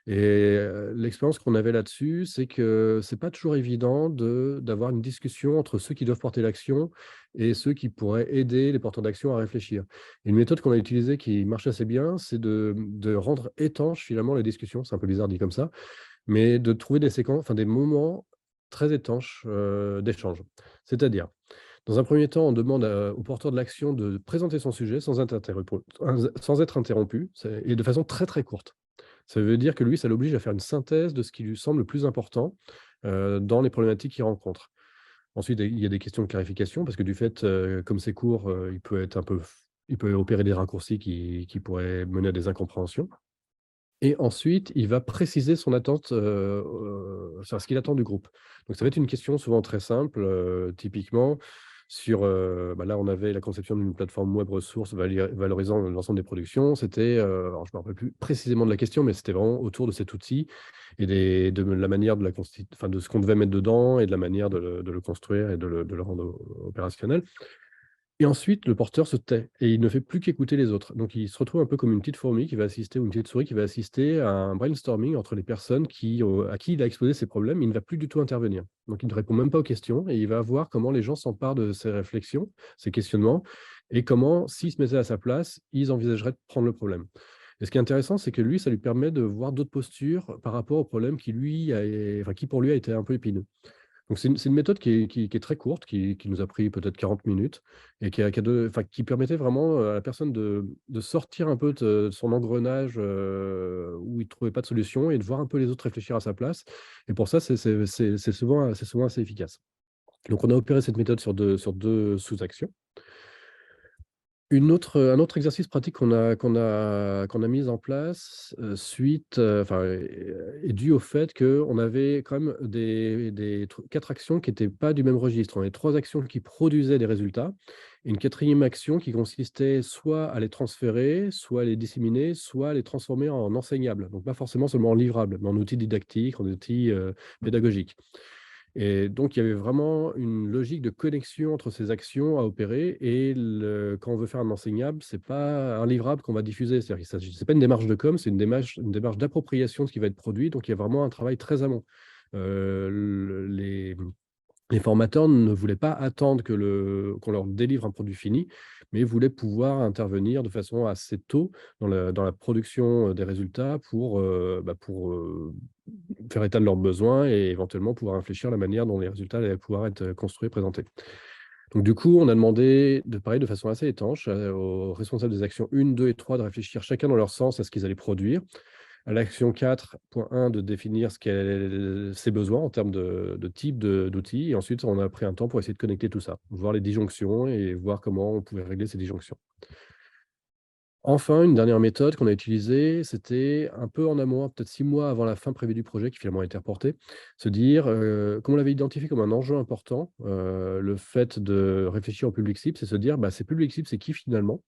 Et l'expérience qu'on avait là-dessus, c'est que c'est pas toujours évident d'avoir une discussion entre ceux qui doivent porter l'action et ceux qui pourraient aider les porteurs d'action à réfléchir. Et une méthode qu'on a utilisée qui marche assez bien, c'est de rendre étanches finalement les discussions. C'est un peu bizarre dit comme ça, mais de trouver des séquences, enfin des moments très étanches, d'échange. C'est-à-dire, dans un premier temps, on demande au porteur de l'action de présenter son sujet sans être interrompu, et de façon très, très courte. Ça veut dire que lui, ça l'oblige à faire une synthèse de ce qui lui semble le plus important, dans les problématiques qu'il rencontre. Ensuite, il y a des questions de clarification parce que du fait, comme c'est court, il peut opérer des raccourcis qui pourraient mener à des incompréhensions. Et ensuite, il va préciser son attente, enfin ce qu'il attend du groupe. Donc ça va être une question souvent très simple, typiquement sur, bah, là, on avait la conception d'une plateforme web ressources valorisant l'ensemble des productions. C'était, alors je ne me rappelle plus précisément de la question, mais c'était vraiment autour de cet outil et de la manière de ce qu'on devait mettre dedans et de la manière de le construire et de le rendre opérationnel. Et ensuite, le porteur se tait et il ne fait plus qu'écouter les autres. Donc il se retrouve un peu comme une petite fourmi qui va assister ou une petite souris qui va assister à un brainstorming entre les personnes à qui il a exposé ses problèmes. Il ne va plus du tout intervenir. Donc il ne répond même pas aux questions et il va voir comment les gens s'emparent de ces réflexions, ces questionnements et comment, s'ils se mettaient à sa place, ils envisageraient de prendre le problème. Et ce qui est intéressant, c'est que lui, ça lui permet de voir d'autres postures par rapport au problème qui pour lui a été un peu épineux. Donc c'est une méthode qui est très courte, qui nous a pris peut-être 40 minutes et qui permettait vraiment, à la personne de sortir un peu de son engrenage, où il ne trouvait pas de solution et de voir un peu les autres réfléchir à sa place. Et pour ça, c'est souvent assez efficace. Donc on a opéré cette méthode sur deux sous-actions. Un autre exercice pratique qu'on a mis en place, est dû au fait qu'on avait quand même des 4 actions qui étaient pas du même registre. On avait 3 actions qui produisaient des résultats et une quatrième action qui consistait soit à les transférer, soit à les disséminer, soit à les transformer en enseignables. Donc pas forcément seulement en livrables, mais en outils didactiques, en outils, pédagogiques. Et donc, il y avait vraiment une logique de connexion entre ces actions à opérer et quand on veut faire un enseignable, c'est pas un livrable qu'on va diffuser. C'est-à-dire c'est pas une démarche de com, c'est une démarche d'appropriation de ce qui va être produit. Donc, il y a vraiment un travail très amont. Les formateurs ne voulaient pas attendre qu'on leur délivre un produit fini, mais voulaient pouvoir intervenir de façon assez tôt dans la production, des résultats pour faire état de leurs besoins et éventuellement pouvoir réfléchir à la manière dont les résultats allaient pouvoir être, construits et présentés. Donc du coup, on a demandé de façon assez étanche, aux responsables des actions 1, 2 et 3 de réfléchir chacun dans leur sens à ce qu'ils allaient produire. À l'action 4.1 de définir ses besoins en termes de type d'outils et ensuite on a pris un temps pour essayer de connecter tout ça, voir les disjonctions et voir comment on pouvait régler ces disjonctions. Enfin, une dernière méthode qu'on a utilisée, c'était un peu en amont, peut-être 6 mois avant la fin prévue du projet qui finalement a été reporté. Se dire, comme on l'avait identifié comme un enjeu important, le fait de réfléchir au public cible, c'est se dire: «Bah, ces publics cibles, c'est qui finalement?»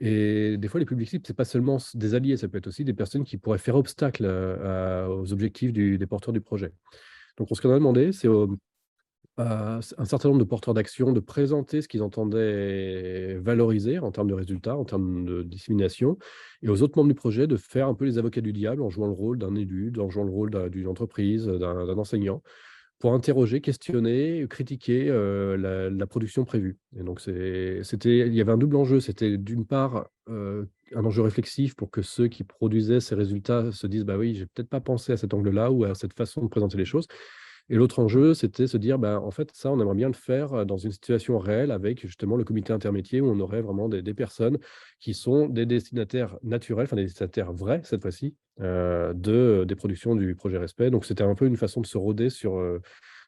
Et des fois, les publics cibles, c'est pas seulement des alliés, ça peut être aussi des personnes qui pourraient faire obstacle, aux objectifs des porteurs du projet. Donc ce qu'on a demandé, c'est à un certain nombre de porteurs d'action de présenter ce qu'ils entendaient valoriser en termes de résultats, en termes de dissémination et aux autres membres du projet de faire un peu les avocats du diable en jouant le rôle d'un élu, en jouant le rôle d'une entreprise, d'un enseignant pour interroger, questionner, critiquer, la production prévue. Et donc il y avait un double enjeu. C'était d'une part, un enjeu réflexif pour que ceux qui produisaient ces résultats se disent: «Bah oui, j'ai peut-être pas pensé à cet angle-là ou à cette façon de présenter les choses». Et l'autre enjeu, c'était se dire: «Bah, en fait, ça, on aimerait bien le faire, dans une situation réelle avec justement le comité intermédiaire où on aurait vraiment des personnes qui sont des destinataires naturels, enfin des destinataires vrais cette fois-ci, des productions du projet Respect». Donc c'était un peu une façon de se roder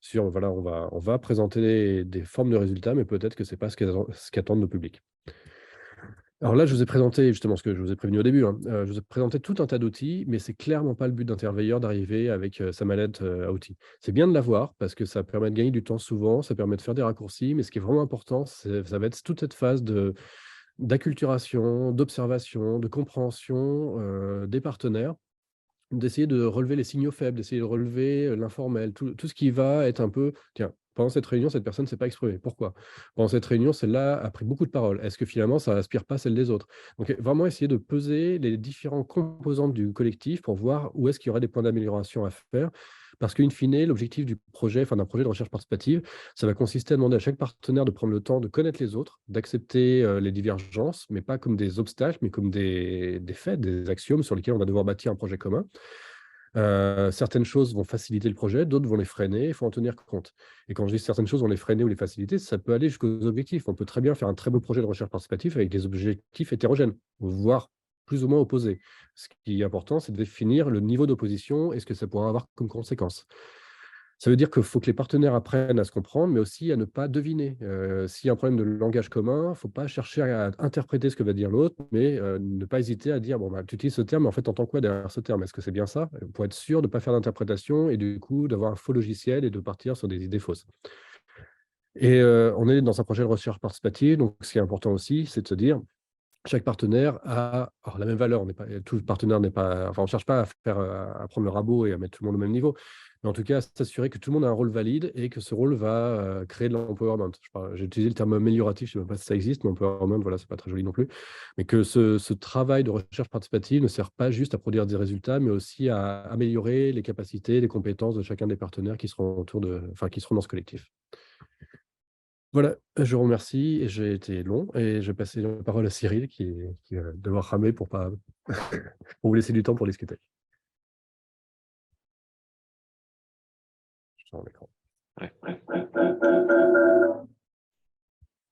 sur, voilà, on va présenter des formes de résultats, mais peut-être que ce n'est pas ce qu'attendent nos publics. Alors là, je vous ai présenté justement ce que je vous ai prévenu au début, hein, je vous ai présenté tout un tas d'outils, mais c'est clairement pas le but d'Interveilleur d'arriver avec, sa mallette, à outils. C'est bien de l'avoir parce que ça permet de gagner du temps souvent, ça permet de faire des raccourcis, mais ce qui est vraiment important, ça va être toute cette phase d'acculturation, d'observation, de compréhension, des partenaires. D'essayer de relever les signaux faibles, d'essayer de relever, l'informel, tout ce qui va être un peu: «Tiens, pendant cette réunion, cette personne ne s'est pas exprimée. Pourquoi? Pendant cette réunion, celle-là a pris beaucoup de paroles. Est-ce que finalement ça n'inspire pas celle des autres?» Donc, vraiment essayer de peser les différentes composantes du collectif pour voir où est-ce qu'il y aurait des points d'amélioration à faire. Parce qu'in fine, l'objectif du projet, enfin d'un projet de recherche participative, ça va consister à demander à chaque partenaire de prendre le temps de connaître les autres, d'accepter, les divergences, mais pas comme des obstacles, mais comme des faits, des axiomes sur lesquels on va devoir bâtir un projet commun. Certaines choses vont faciliter le projet, d'autres vont les freiner, il faut en tenir compte. Et quand je dis certaines choses vont les freiner ou les faciliter, ça peut aller jusqu'aux objectifs. On peut très bien faire un très beau projet de recherche participative avec des objectifs hétérogènes, voire plus ou moins opposés. Ce qui est important, c'est de définir le niveau d'opposition et ce que ça pourra avoir comme conséquence. Ça veut dire qu'il faut que les partenaires apprennent à se comprendre, mais aussi à ne pas deviner. S'il y a un problème de langage commun, il ne faut pas chercher à interpréter ce que va dire l'autre, mais ne pas hésiter à dire: «Bon, bah, tu utilises ce terme, mais en fait, tu entends quoi derrière ce terme? Est-ce que c'est bien ça?» Pour être sûr de ne pas faire d'interprétation et du coup, d'avoir un faux logiciel et de partir sur des idées fausses. Et on est dans un projet de recherche participative, donc ce qui est important aussi, c'est de se dire chaque partenaire a alors la même valeur, on n'est pas tout partenaire n'est pas enfin, on ne cherche pas à faire, à prendre le rabot et à mettre tout le monde au même niveau. Mais en tout cas, s'assurer que tout le monde a un rôle valide et que ce rôle va, créer de l'empowerment. J'ai utilisé le terme amélioratif, je ne sais même pas si ça existe, mais empowerment, voilà, c'est pas très joli non plus. Mais que ce travail de recherche participative ne sert pas juste à produire des résultats, mais aussi à améliorer les capacités, les compétences de chacun des partenaires qui seront qui seront dans ce collectif. Voilà, je vous remercie et j'ai été long et je vais passer la parole à Cyril qui va devoir ramer pour pas pour vous laisser du temps pour discuter. Je suis en écran. Ouais.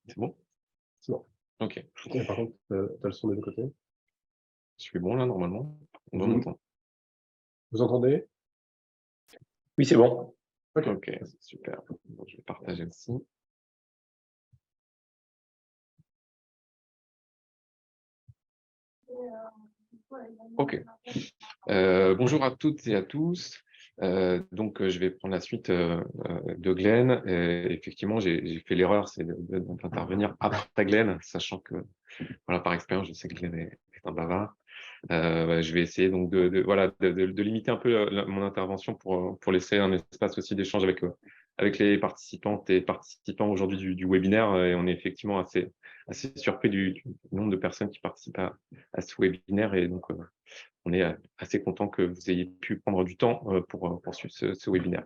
C'est bon? C'est bon. OK. Et par contre, tu as le son des 2 côtés. Je suis bon là normalement? On doit Vous m'entendre? vous entendez? Oui, c'est bon. OK, super. Bon, je vais partager aussi. OK. Bonjour à toutes et à tous. Donc, je vais prendre la suite, de Glenn. Effectivement, j'ai fait l'erreur, c'est d'intervenir après Glenn, sachant que, voilà, par expérience, je sais que Glenn est un bavard. Je vais essayer donc voilà, de limiter un peu, mon intervention pour laisser un espace aussi d'échange avec les participantes et participants aujourd'hui du webinaire. Et on est effectivement assez surpris du nombre de personnes qui participent à ce webinaire. Et donc, on est assez content que vous ayez pu prendre du temps pour suivre ce webinaire.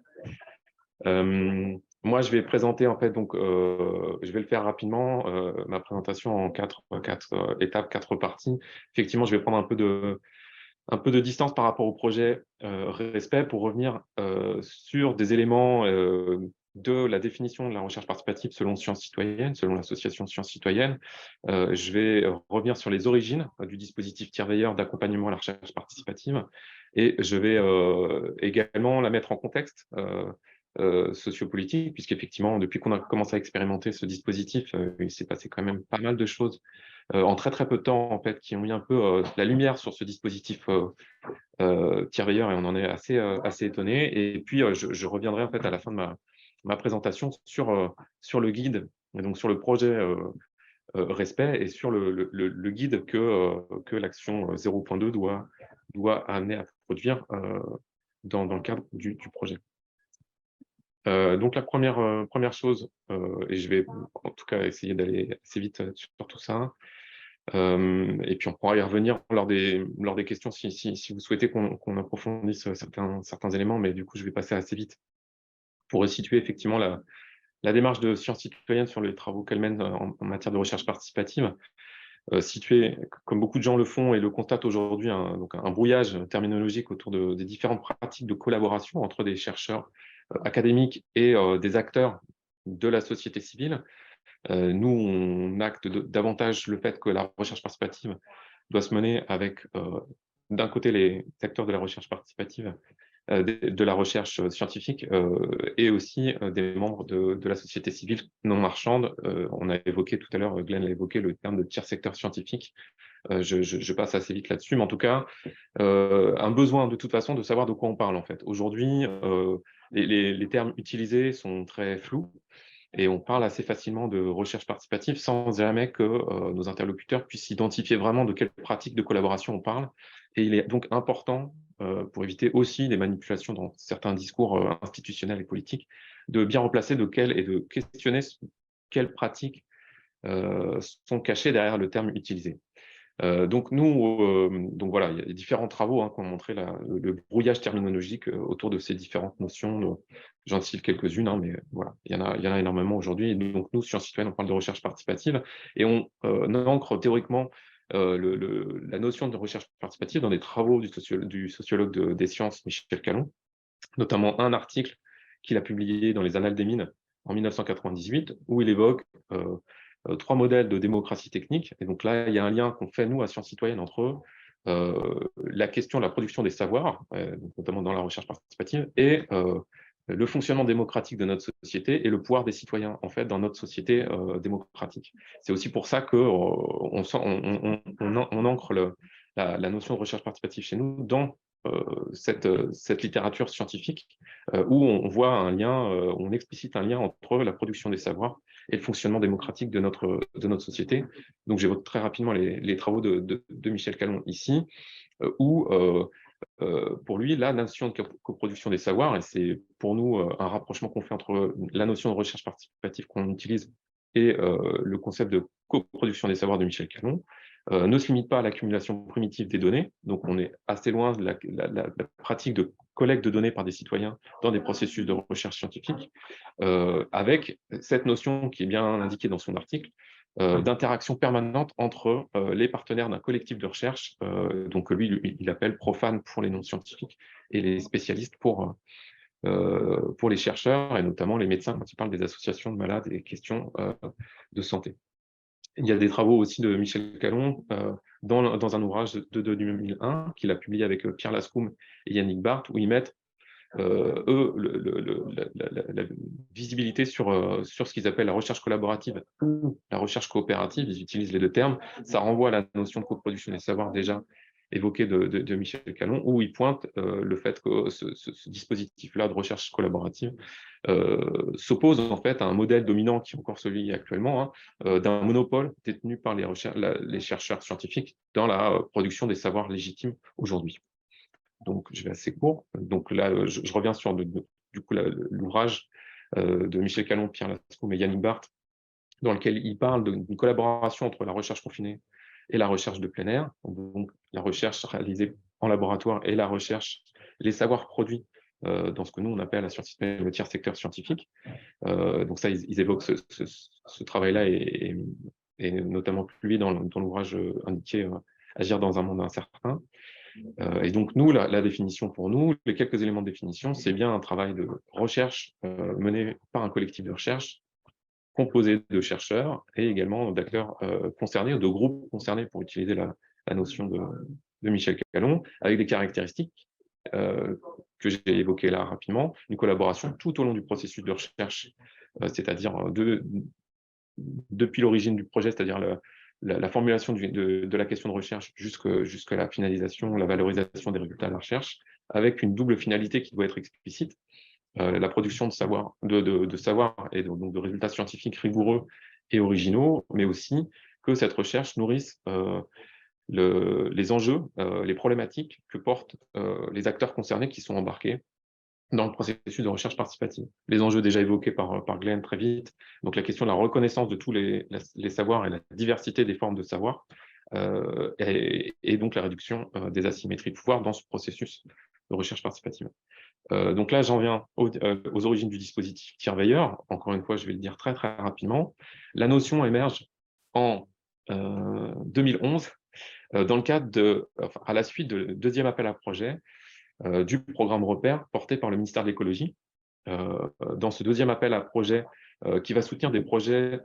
Moi, je vais présenter en fait, donc je vais le faire rapidement, ma présentation en quatre étapes, 4 parties. Effectivement, je vais prendre un peu de distance par rapport au projet Respect pour revenir sur des éléments de la définition de la recherche participative selon Sciences Citoyennes, selon l'association Sciences Citoyennes. Je vais revenir sur les origines du dispositif Tiers-Veilleur d'accompagnement à la recherche participative et je vais également la mettre en contexte sociopolitique, puisqu'effectivement, depuis qu'on a commencé à expérimenter ce dispositif, il s'est passé quand même pas mal de choses en très très peu de temps, en fait, qui ont mis un peu la lumière sur ce dispositif Tiers-Veilleur, et on en est assez étonné. Et puis, je reviendrai en fait à la fin de ma présentation sur le guide, et donc sur le projet Respect, et sur le guide que l'action 0.2 doit amener à produire dans le cadre du projet. Donc la première chose, et je vais en tout cas essayer d'aller assez vite sur tout ça, et puis on pourra y revenir lors des questions si vous souhaitez qu'on approfondisse certains éléments, mais du coup je vais passer assez vite pour resituer effectivement la démarche de Sciences Citoyennes sur les travaux qu'elle mène en matière de recherche participative, situer, comme beaucoup de gens le font et le constatent aujourd'hui, donc un brouillage terminologique autour des différentes pratiques de collaboration entre des chercheurs académiques et des acteurs de la société civile. Nous, on acte davantage le fait que la recherche participative doit se mener avec, d'un côté, les acteurs de la recherche participative de la recherche scientifique et aussi des membres de la société civile non marchande. On a évoqué tout à l'heure, Glenn a évoqué le terme de tiers-secteur scientifique. Je passe assez vite là-dessus, mais en tout cas, un besoin de toute façon de savoir de quoi on parle en fait. Aujourd'hui, les termes utilisés sont très flous et on parle assez facilement de recherche participative sans jamais que nos interlocuteurs puissent identifier vraiment de quelle pratique de collaboration on parle. Et il est donc important, pour éviter aussi des manipulations dans certains discours institutionnels et politiques, de bien replacer et de questionner quelles pratiques sont cachées derrière le terme utilisé. Donc voilà, il y a différents travaux qui ont montré le brouillage terminologique autour de ces différentes notions. J'en cite quelques-unes, mais voilà, il y en a énormément aujourd'hui. Et donc nous, Sciences citoyennes, on parle de recherche participative et on ancre théoriquement la notion de recherche participative dans des travaux du sociologue des sciences Michel Calon, notamment un article qu'il a publié dans les Annales des mines en 1998, où il évoque 3 modèles de démocratie technique. Et donc là, il y a un lien qu'on fait, nous, à Sciences citoyennes, entre la question de la production des savoirs, notamment dans la recherche participative, et le fonctionnement démocratique de notre société et le pouvoir des citoyens, en fait, dans notre société démocratique. C'est aussi pour ça qu'on on ancre la notion de recherche participative chez nous dans cette littérature scientifique où on voit un lien, on explicite un lien entre la production des savoirs et le fonctionnement démocratique de notre société. Donc j'évoque très rapidement les travaux de Michel Calon ici, où pour lui, la notion de coproduction des savoirs, et c'est pour nous un rapprochement qu'on fait entre la notion de recherche participative qu'on utilise et le concept de coproduction des savoirs de Michel Calon, ne se limite pas à l'accumulation primitive des données. Donc on est assez loin de la pratique de collecte de données par des citoyens dans des processus de recherche scientifique, avec cette notion qui est bien indiquée dans son article, d'interaction permanente entre les partenaires d'un collectif de recherche, donc lui, il appelle profane pour les non-scientifiques, et les spécialistes pour les chercheurs, et notamment les médecins quand ils parlent des associations de malades et questions de santé. Il y a des travaux aussi de Michel Calon dans un ouvrage de 2001 qu'il a publié avec Pierre Lascoum et Yannick Barth, où ils mettent eux, la visibilité sur ce qu'ils appellent la recherche collaborative ou la recherche coopérative. Ils utilisent les deux termes. Ça renvoie à la notion de coproduction des savoirs déjà évoquée de Michel Calon, où il pointe le fait que ce dispositif-là de recherche collaborative s'oppose en fait à un modèle dominant qui est encore celui actuellement, d'un monopole détenu par les chercheurs scientifiques dans la production des savoirs légitimes aujourd'hui. Donc, je vais assez court. Donc là, je reviens sur du coup l'ouvrage de Michel Calon, Pierre Lascoum et Yannick Barth, dans lequel il parle d'une collaboration entre la recherche confinée et la recherche de plein air. Donc, la recherche réalisée en laboratoire et la recherche, les savoirs produits dans ce que nous, on appelle à Sciences citoyennes le tiers-secteur scientifique. Donc ça, ils évoquent ce travail-là et notamment publié dans l'ouvrage indiqué Agir dans un monde incertain. Et donc, nous, la définition pour nous, les quelques éléments de définition, c'est bien un travail de recherche mené par un collectif de recherche composé de chercheurs et également d'acteurs concernés, ou de groupes concernés, pour utiliser la notion de Michel Calon, avec des caractéristiques que j'ai évoquées là rapidement, une collaboration tout au long du processus de recherche, c'est-à-dire depuis l'origine du projet, c'est-à-dire la formulation de la question de recherche jusqu'à la finalisation, la valorisation des résultats de la recherche, avec une double finalité qui doit être explicite, la production de savoir et donc de résultats scientifiques rigoureux et originaux, mais aussi que cette recherche nourrisse les enjeux, les problématiques que portent les acteurs concernés qui sont embarqués dans le processus de recherche participative. Les enjeux déjà évoqués par Glenn très vite, donc la question de la reconnaissance de tous les savoirs et la diversité des formes de savoir, et donc la réduction des asymétries de pouvoir dans ce processus de recherche participative. Donc là, j'en viens aux origines du dispositif tiers-veilleur. Encore une fois, je vais le dire très très rapidement. La notion émerge en 2011 dans le cadre à la suite de deuxième appel à projet du programme Repère porté par le ministère de l'Écologie. Dans ce deuxième appel à projet qui va soutenir des projets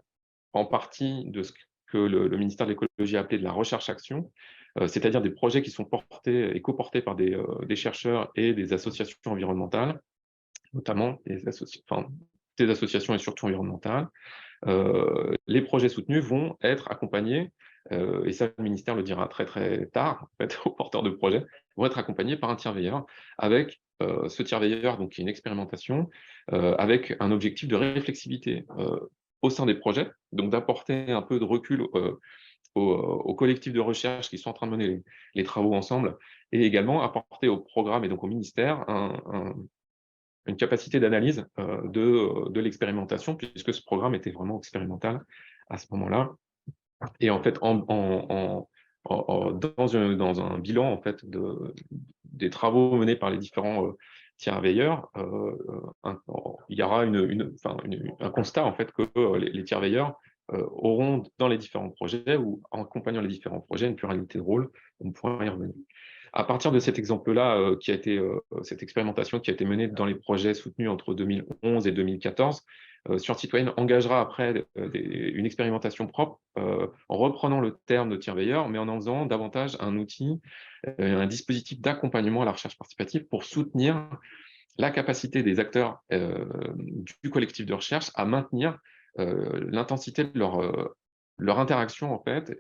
en partie de ce que le ministère de l'Écologie a appelé de la recherche-action, c'est-à-dire des projets qui sont portés et coportés par des chercheurs et des associations environnementales, notamment des associations et surtout environnementales. Les projets soutenus vont être accompagnés, et ça le ministère le dira très très tard en fait, aux porteurs de projets, vont être accompagnés par un tiers veilleur avec ce tiers veilleur, donc qui est une expérimentation, avec un objectif de réflexivité au sein des projets, donc d'apporter un peu de recul aux collectifs de recherche qui sont en train de mener les travaux ensemble, et également apporter au programme et donc au ministère une capacité d'analyse de l'expérimentation, puisque ce programme était vraiment expérimental à ce moment-là. Et en fait, dans un bilan en fait, des travaux menés par les différents tiers veilleurs, il y aura un constat en fait, que les tiers veilleurs auront dans les différents projets ou en accompagnant les différents projets une pluralité de rôles. On pourra y revenir. À partir de cet exemple-là, cette expérimentation qui a été menée dans les projets soutenus entre 2011 et 2014, Sciences Citoyennes engagera après une expérimentation propre en reprenant le terme de tiers veilleur, mais en faisant davantage un outil, un dispositif d'accompagnement à la recherche participative pour soutenir la capacité des acteurs du collectif de recherche à maintenir l'intensité de leur interaction en fait,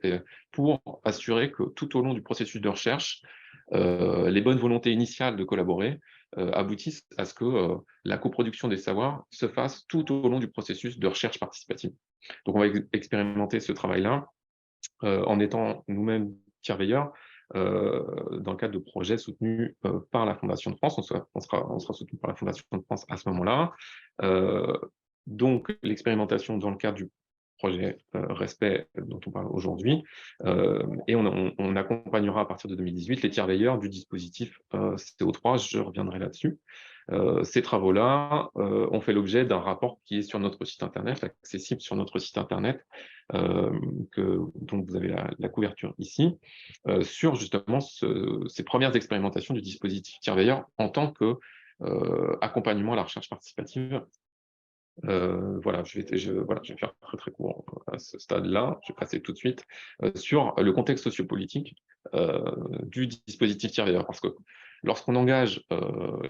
pour assurer que tout au long du processus de recherche, les bonnes volontés initiales de collaborer aboutissent à ce que la coproduction des savoirs se fasse tout au long du processus de recherche participative. Donc on va expérimenter ce travail-là en étant nous-mêmes tiers veilleurs dans le cadre de projets soutenus par la Fondation de France. On sera soutenu par la Fondation de France à ce moment-là. Donc l'expérimentation dans le cadre du projet Respect dont on parle aujourd'hui, et on accompagnera à partir de 2018 les tiers veilleurs du dispositif CO3, je reviendrai là-dessus. Ces travaux-là ont fait l'objet d'un rapport qui est sur notre site internet, accessible sur notre site internet, dont vous avez la couverture ici, sur justement ces premières expérimentations du dispositif tiers veilleur en tant que accompagnement à la recherche participative. Voilà, je vais faire très très court à ce stade-là. Je vais passer tout de suite sur le contexte sociopolitique du dispositif tiers veilleur, parce que lorsqu'on engage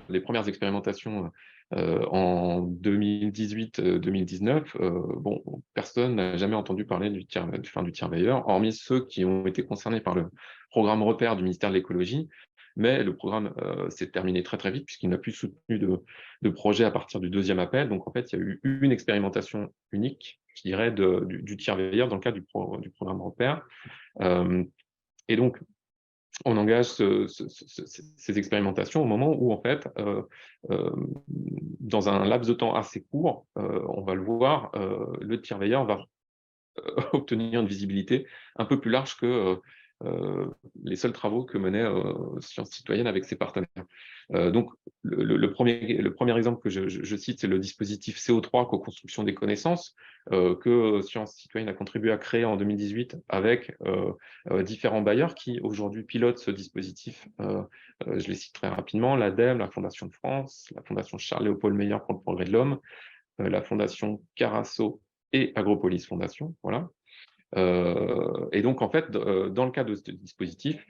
les premières expérimentations en 2018-2019, bon, personne n'a jamais entendu parler du tiers veilleur, hormis ceux qui ont été concernés par le programme Repère du ministère de l'écologie. Mais le programme s'est terminé très très vite puisqu'il n'a plus soutenu de projet à partir du deuxième appel. Donc en fait, il y a eu une expérimentation unique, je dirais, du tiers veilleur dans le cadre du programme Repère. Et donc, on engage ces expérimentations au moment où, en fait, dans un laps de temps assez court, on va le voir, le tiers veilleur va obtenir une visibilité un peu plus large que les seuls travaux que menait Sciences Citoyennes avec ses partenaires. Donc, le premier exemple que je cite, c'est le dispositif CO3, co-construction des connaissances, que Sciences Citoyennes a contribué à créer en 2018 avec différents bailleurs qui aujourd'hui pilotent ce dispositif. Je les cite très rapidement: l'ADEME, la Fondation de France, la Fondation Charles-Léopold Meyer pour le progrès de l'homme, la Fondation Carasso et Agropolis Fondation. Voilà. Et donc, en fait, dans le cadre de ce dispositif,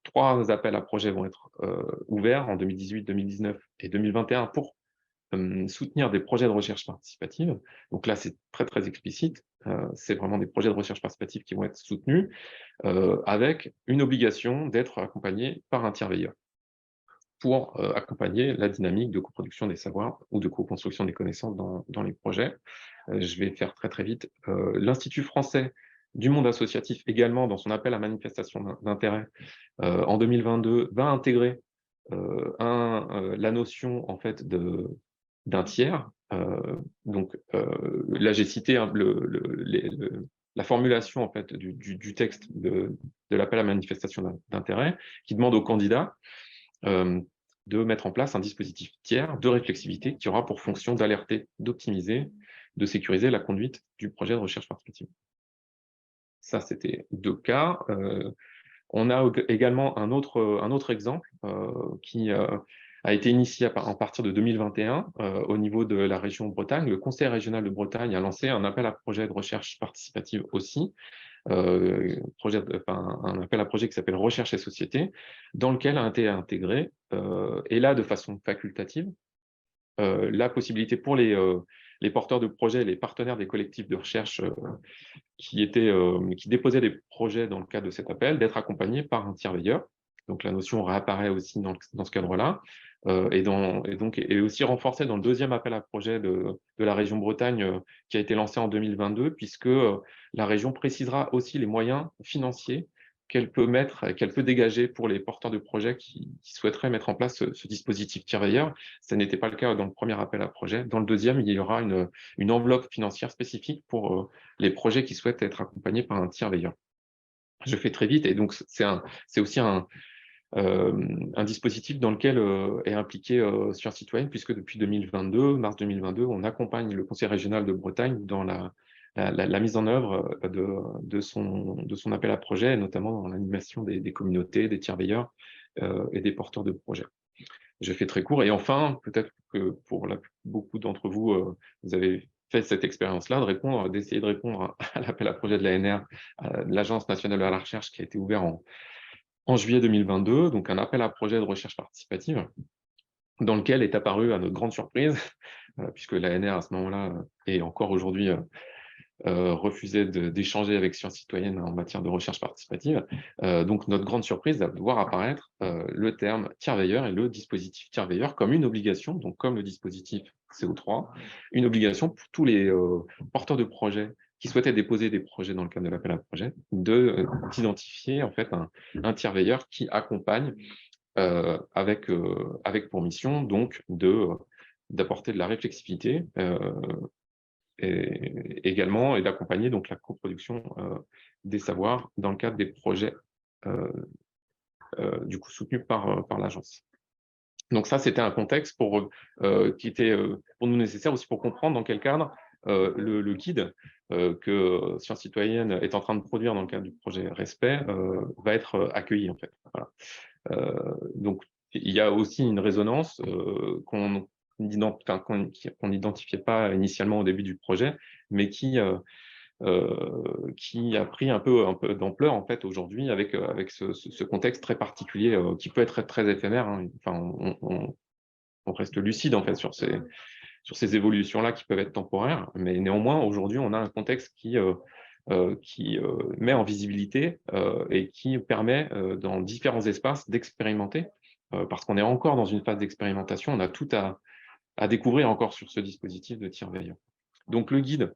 3 appels à projets vont être ouverts en 2018, 2019 et 2021 pour soutenir des projets de recherche participative. Donc là, c'est très, très explicite. C'est vraiment des projets de recherche participative qui vont être soutenus avec une obligation d'être accompagnés par un tiers veilleur pour accompagner la dynamique de coproduction des savoirs ou de co-construction des connaissances dans les projets. Je vais faire très très vite. L'Institut français du monde associatif, également dans son appel à manifestation d'intérêt en 2022, va intégrer la notion en fait d'un tiers. Donc là, j'ai cité la formulation en fait du texte de l'appel à manifestation d'intérêt, qui demande aux candidats de mettre en place un dispositif tiers de réflexivité qui aura pour fonction d'alerter, d'optimiser, de sécuriser la conduite du projet de recherche participative. Ça, c'était 2 cas. On a également un autre exemple qui a été initié à partir de 2021 au niveau de la région Bretagne. Le Conseil régional de Bretagne a lancé un appel à projet de recherche participative aussi, un appel à projet qui s'appelle Recherche et Société, dans lequel a été intégré, et là de façon facultative, la possibilité pour les porteurs de projets, les partenaires des collectifs de recherche qui déposaient des projets dans le cadre de cet appel, d'être accompagnés par un tiers-veilleur. Donc la notion réapparaît aussi dans ce cadre-là, et aussi renforcée dans le deuxième appel à projet de la région Bretagne qui a été lancé en 2022, puisque la région précisera aussi les moyens financiers qu'elle peut dégager pour les porteurs de projets qui souhaiteraient mettre en place ce dispositif tiers-veilleur. Ça n'était pas le cas dans le premier appel à projet. Dans le deuxième, il y aura une enveloppe financière spécifique pour les projets qui souhaitent être accompagnés par un tiers-veilleur. Je fais très vite, et donc c'est aussi un dispositif dans lequel est impliqué Sciences Citoyennes, puisque depuis mars 2022, on accompagne le Conseil régional de Bretagne dans la mise en œuvre de son appel à projet, notamment dans l'animation des communautés, des tiers-veilleurs et des porteurs de projets. Je fais très court. Et enfin, peut-être que pour beaucoup d'entre vous, vous avez fait cette expérience-là, d'essayer de répondre à l'appel à projet de l'ANR, de l'Agence nationale de la recherche, qui a été ouvert en juillet 2022, donc un appel à projet de recherche participative, dans lequel est apparu, à notre grande surprise, puisque l'ANR à ce moment-là, et encore aujourd'hui, refusait d'échanger avec Sciences Citoyennes en matière de recherche participative. Donc notre grande surprise de voir apparaître le terme tiers-veilleur et le dispositif tiers-veilleur comme une obligation, donc comme le dispositif CO3, une obligation pour tous les porteurs de projets qui souhaitaient déposer des projets dans le cadre de l'appel à projet, d'identifier en fait un tiers-veilleur qui accompagne avec pour mission donc d'apporter de la réflexivité et également, et d'accompagner donc la coproduction des savoirs dans le cadre des projets du coup soutenus par l'agence. Donc ça, c'était un contexte qui était pour nous nécessaire aussi pour comprendre dans quel cadre le guide que Sciences Citoyennes est en train de produire dans le cadre du projet Respect va être accueilli en fait. Voilà. Donc il y a aussi une résonance qu'on n'identifiait pas initialement au début du projet, mais qui a pris un peu d'ampleur en fait aujourd'hui avec ce contexte très particulier qui peut être très éphémère. Hein. Enfin, on reste lucide en fait sur ces évolutions-là qui peuvent être temporaires, mais néanmoins aujourd'hui on a un contexte qui met en visibilité et qui permet dans différents espaces d'expérimenter, parce qu'on est encore dans une phase d'expérimentation, on a tout à découvrir encore sur ce dispositif de tiers-veilleur. Donc le guide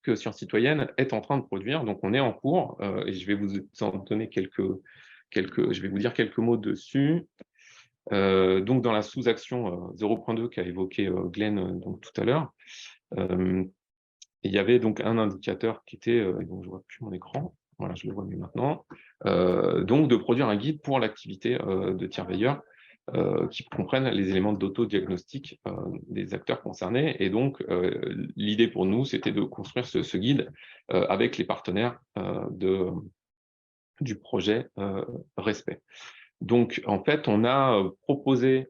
que Sciences Citoyennes est en train de produire, donc on est en cours, et je vais vous en donner je vais vous dire quelques mots dessus. Donc dans la sous-action 0.2 qu'a évoqué Glenn donc tout à l'heure, il y avait donc un indicateur qui était, donc je ne vois plus mon écran, voilà, je le vois mieux maintenant, donc de produire un guide pour l'activité de tiers-veilleur qui comprennent les éléments d'autodiagnostic des acteurs concernés. Et donc, l'idée pour nous, c'était de construire ce guide avec les partenaires du projet Respect. Donc, en fait, on a proposé,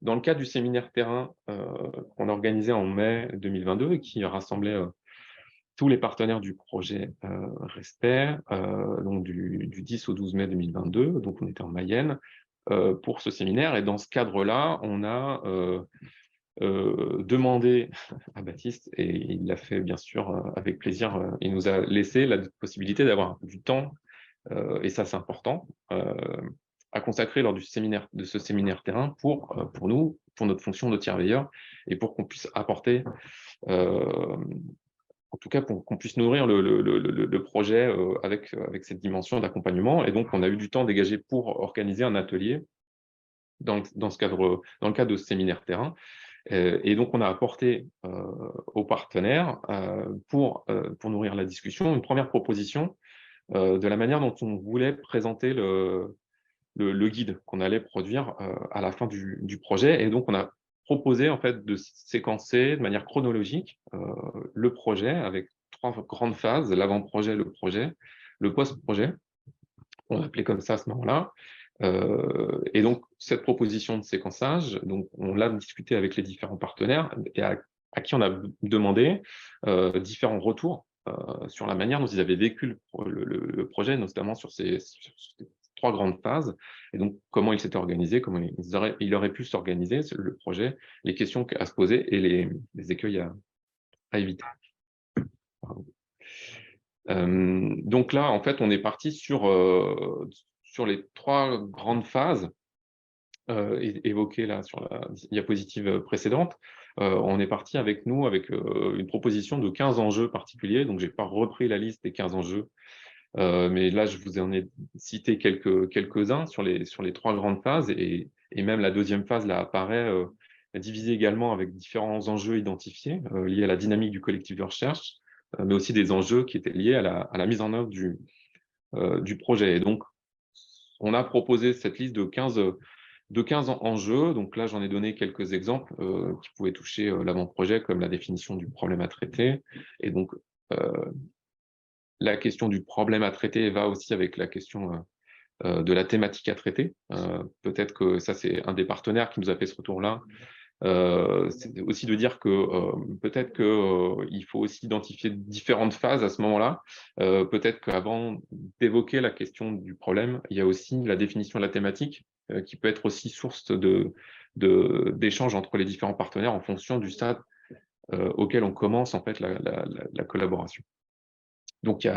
dans le cadre du séminaire terrain qu'on a organisé en mai 2022 et qui rassemblait tous les partenaires du projet Respect, donc du 10 au 12 mai 2022, donc on était en Mayenne, pour ce séminaire. Et dans ce cadre-là, on a demandé à Baptiste, et il l'a fait bien sûr avec plaisir, il nous a laissé la possibilité d'avoir du temps, et ça c'est important, à consacrer lors de ce séminaire terrain pour nous, pour notre fonction de tiers-veilleur, et pour qu'on puisse apporter en tout cas pour qu'on puisse nourrir le projet avec cette dimension d'accompagnement. Et donc, on a eu du temps dégagé pour organiser un atelier dans le cadre de ce séminaire terrain. Et donc, on a apporté aux partenaires, pour nourrir la discussion, une première proposition de la manière dont on voulait présenter le guide qu'on allait produire à la fin du projet. Et donc, on a proposé en fait de séquencer de manière chronologique le projet avec 3 grandes phases: l'avant-projet, le projet, le post-projet, on l'appelait comme ça à ce moment-là. Et donc cette proposition de séquençage, donc on l'a discuté avec les différents partenaires et à qui on a demandé différents retours sur la manière dont ils avaient vécu le projet, notamment sur ces 3 grandes phases, et donc comment ils s'étaient organisés, comment il aurait pu s'organiser, le projet, les questions à se poser et les écueils à éviter. Pardon. Donc là, en fait, on est parti sur les 3 grandes phases évoquées là sur la diapositive précédente. On est parti avec une proposition de 15 enjeux particuliers. Donc, je n'ai pas repris la liste des 15 enjeux, mais là, je vous en ai cité quelques-uns sur les 3 grandes phases, et même la deuxième phase là apparaît divisée également avec différents enjeux identifiés liés à la dynamique du collectif de recherche, mais aussi des enjeux qui étaient liés à la mise en œuvre du projet. Et donc, on a proposé cette liste de 15 enjeux. Donc là, j'en ai donné quelques exemples qui pouvaient toucher l'avant-projet, comme la définition du problème à traiter. Et donc, la question du problème à traiter va aussi avec la question de la thématique à traiter. Peut-être que ça, c'est un des partenaires qui nous a fait ce retour-là. C'est aussi de dire que peut-être qu'il faut aussi identifier différentes phases à ce moment-là. Peut-être qu'avant d'évoquer la question du problème, il y a aussi la définition de la thématique qui peut être aussi source d'échanges entre les différents partenaires en fonction du stade auquel on commence en fait la collaboration. Donc,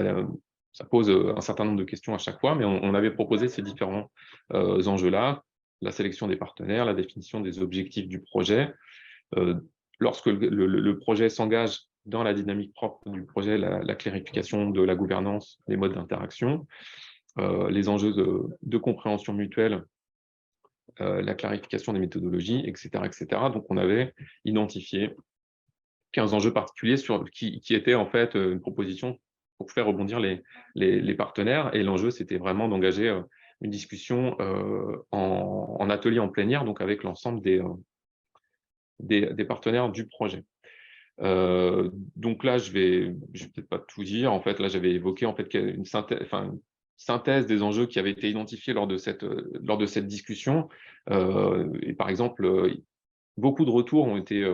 ça pose un certain nombre de questions à chaque fois, mais on avait proposé ces différents enjeux-là: la sélection des partenaires, la définition des objectifs du projet, lorsque le projet s'engage dans la dynamique propre du projet, la clarification de la gouvernance, des modes d'interaction, les enjeux de compréhension mutuelle, la clarification des méthodologies, etc., etc. Donc, on avait identifié 15 enjeux particuliers qui étaient en fait une proposition pour faire rebondir les partenaires. Et l'enjeu, c'était vraiment d'engager une discussion en atelier en plénière, donc avec l'ensemble des partenaires du projet. Donc là, je vais peut-être pas tout dire. En fait, là, j'avais évoqué en fait une synthèse des enjeux qui avaient été identifiés lors de cette discussion. Et par exemple, beaucoup de retours ont été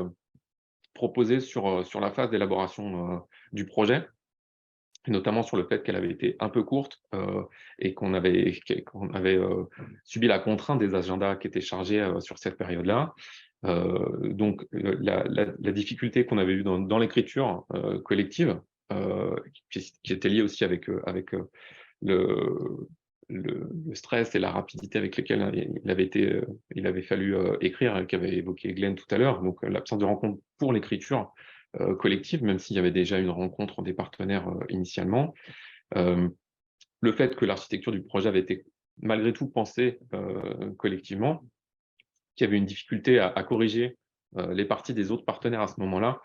proposés sur la phase d'élaboration du projet, notamment sur le fait qu'elle avait été un peu courte et qu'on avait subi la contrainte des agendas qui étaient chargés sur cette période-là. Donc, la difficulté qu'on avait eue dans l'écriture collective, qui était liée aussi avec le stress et la rapidité avec lesquels il avait fallu écrire, qu'avait évoqué Glenn tout à l'heure. Donc, l'absence de rencontre pour l'écriture collective, même s'il y avait déjà une rencontre des partenaires initialement. Le fait que l'architecture du projet avait été malgré tout pensée collectivement, qu'il y avait une difficulté à corriger les parties des autres partenaires à ce moment-là,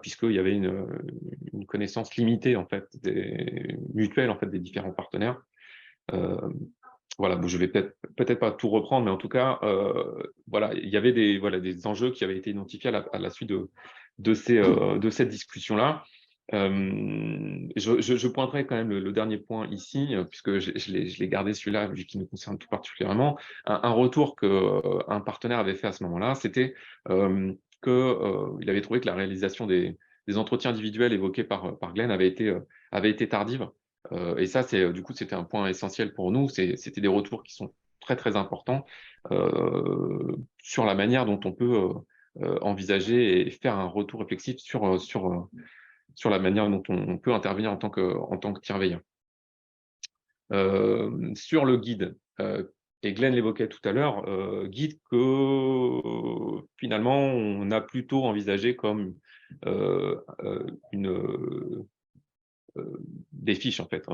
puisqu'il y avait une connaissance limitée en fait, mutuelle en fait, des différents partenaires. Voilà, bon, je vais peut-être pas tout reprendre, mais en tout cas, voilà, il y avait des enjeux qui avaient été identifiés à la suite de cette discussion-là. Je pointerai quand même le dernier point ici, puisque je l'ai gardé celui-là, vu qu'il nous concerne tout particulièrement. Un retour qu'un partenaire avait fait à ce moment-là, c'était qu'il avait trouvé que la réalisation des entretiens individuels évoqués par Glenn avait été tardive. Et ça, du coup, c'était un point essentiel pour nous. C'était des retours qui sont très, très importants sur la manière dont on peut envisager et faire un retour réflexif sur la manière dont on peut intervenir en tant que tiers-veillant. Sur le guide, et Glenn l'évoquait tout à l'heure, guide que finalement on a plutôt envisagé comme des fiches en fait.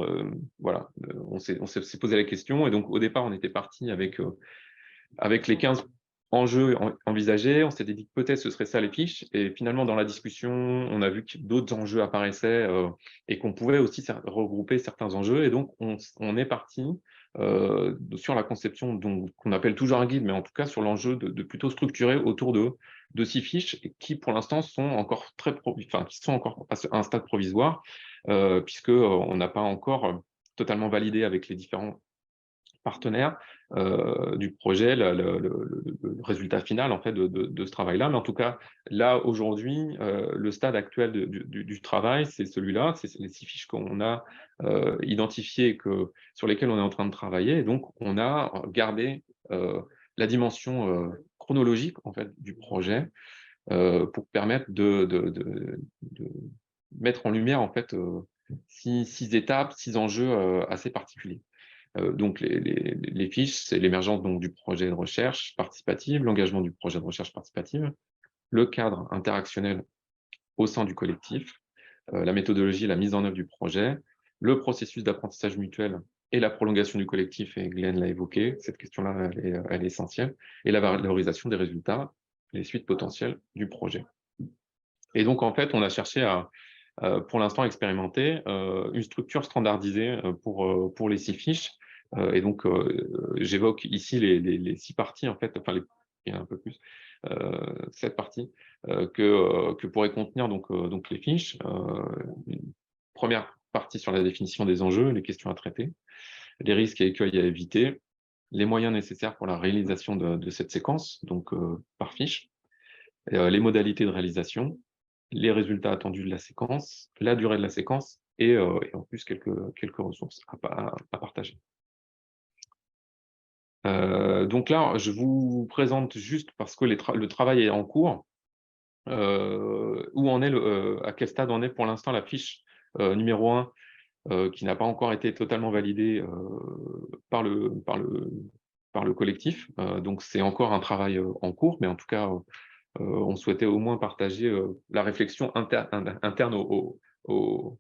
Voilà, on s'est posé la question, et donc au départ on était parti avec les 15 enjeux envisagés. On s'était dit que peut-être ce serait ça les fiches, et finalement dans la discussion on a vu que d'autres enjeux apparaissaient et qu'on pouvait aussi regrouper certains enjeux, et donc on est parti sur la conception qu'on appelle toujours un guide, mais en tout cas sur l'enjeu de plutôt structurer autour de 6 fiches qui pour l'instant sont encore qui sont encore à un stade provisoire, puisque on n'a pas encore totalement validé avec les différents partenaires du projet, le résultat final en fait, de ce travail-là. Mais en tout cas, là, aujourd'hui, le stade actuel du travail, c'est celui-là, c'est les 6 fiches qu'on a identifiées sur lesquelles on est en train de travailler. Et donc, on a gardé la dimension chronologique en fait, du projet pour permettre de mettre en lumière en fait, 6 étapes, 6 enjeux assez particuliers. Donc les fiches, c'est l'émergence du projet de recherche participative, l'engagement du projet de recherche participative, le cadre interactionnel au sein du collectif, la méthodologie et la mise en œuvre du projet, le processus d'apprentissage mutuel et la prolongation du collectif, et Glenn l'a évoqué, cette question-là, elle est essentielle, et la valorisation des résultats, les suites potentielles du projet. Et donc, en fait, on a cherché à, pour l'instant, expérimenter une structure standardisée pour les 6 fiches. Et donc, j'évoque ici les 6 parties, en fait, enfin, il y en a un peu plus, 7 parties, que pourraient contenir donc les fiches. Une première partie sur la définition des enjeux, les questions à traiter, les risques et écueils à éviter, les moyens nécessaires pour la réalisation de cette séquence, donc par fiche, les modalités de réalisation, les résultats attendus de la séquence, la durée de la séquence et en plus quelques ressources à partager. Donc là, je vous présente juste parce que le travail est en cours, où en est à quel stade en est pour l'instant la fiche numéro 1 qui n'a pas encore été totalement validée par le collectif. Donc c'est encore un travail en cours, mais en tout cas, on souhaitait au moins partager la réflexion interne au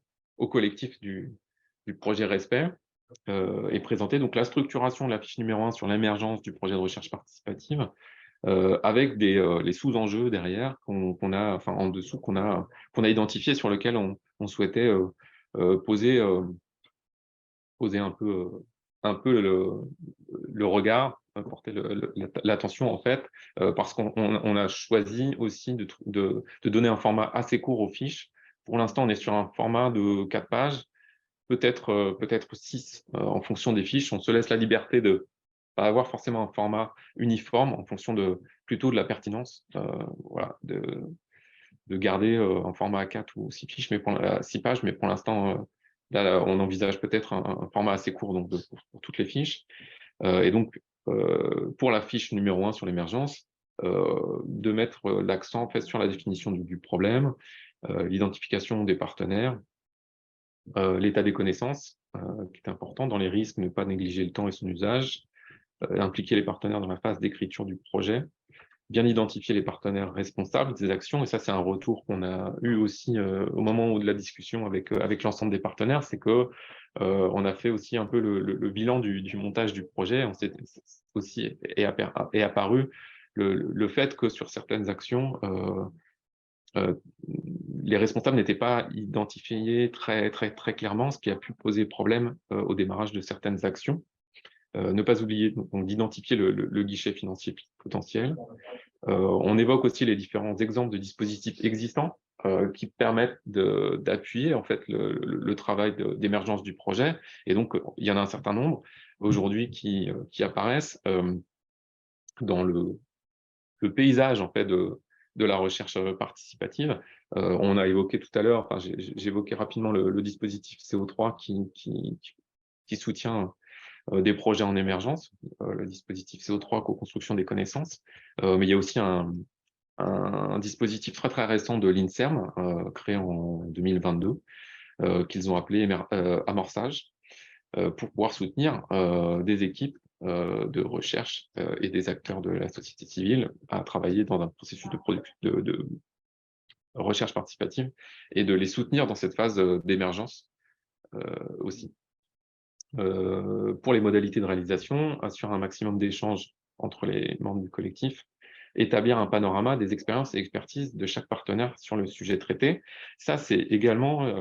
collectif du projet Respect et présenter donc la structuration de la fiche numéro 1 sur l'émergence du projet de recherche participative avec les sous-enjeux derrière qu'on a, enfin en dessous, qu'on a identifiés sur lesquels on souhaitait poser un peu le regard, porter l'attention en fait, parce qu'on a choisi aussi de donner un format assez court aux fiches. Pour l'instant, on est sur un format de 4 pages, peut-être 6 en fonction des fiches. On se laisse la liberté de pas avoir forcément un format uniforme en fonction plutôt de la pertinence, voilà, de garder un format A4 ou 6 fiches, mais 6 pages, mais pour l'instant, là, on envisage peut-être un format assez court donc pour toutes les fiches. Et donc, pour la fiche numéro 1 sur l'émergence, de mettre l'accent en fait, sur la définition du problème, l'identification des partenaires, l'état des connaissances, qui est important dans les risques, ne pas négliger le temps et son usage, impliquer les partenaires dans la phase d'écriture du projet, bien identifier les partenaires responsables des actions, et ça c'est un retour qu'on a eu aussi au moment de la discussion avec l'ensemble des partenaires, c'est que on a fait aussi un peu le bilan du montage du projet. On s'est aussi est apparu le fait que sur certaines actions, les responsables n'étaient pas identifiés très clairement, ce qui a pu poser problème au démarrage de certaines actions. Ne pas oublier donc d'identifier le guichet financier potentiel. On évoque aussi les différents exemples de dispositifs existants qui permettent d'appuyer en fait le travail d'émergence du projet. Et donc, il y en a un certain nombre aujourd'hui qui apparaissent dans le paysage en fait de la recherche participative. On a évoqué tout à l'heure, enfin, j'ai évoqué rapidement le dispositif CO3 qui soutient des projets en émergence, le dispositif CO3, co-construction des connaissances, mais il y a aussi un dispositif très récent de l'INSERM, créé en 2022, qu'ils ont appelé amorçage, pour pouvoir soutenir des équipes de recherche et des acteurs de la société civile à travailler dans un processus de recherche participative et de les soutenir dans cette phase d'émergence aussi. Pour les modalités de réalisation, assurer un maximum d'échanges entre les membres du collectif, établir un panorama des expériences et expertises de chaque partenaire sur le sujet traité. Ça, c'est également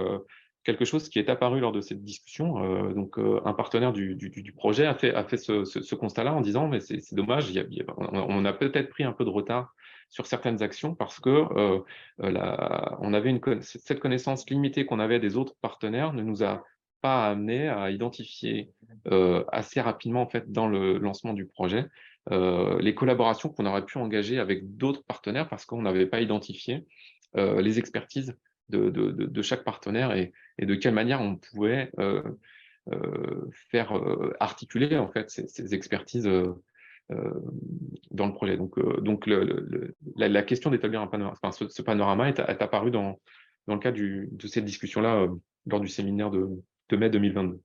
quelque chose qui est apparu lors de cette discussion. Donc, un partenaire du projet a fait ce constat-là en disant « mais c'est dommage, on a peut-être pris un peu de retard sur certaines actions parce que on avait cette connaissance limitée qu'on avait des autres partenaires ne nous a pas amené à identifier assez rapidement, en fait, dans le lancement du projet, les collaborations qu'on aurait pu engager avec d'autres partenaires parce qu'on n'avait pas identifié les expertises de chaque partenaire et de quelle manière on pouvait faire articuler, en fait, ces expertises dans le projet. Donc la question d'établir un panorama, enfin, ce panorama est apparu dans le cadre de cette discussion-là lors du séminaire de mai 2022.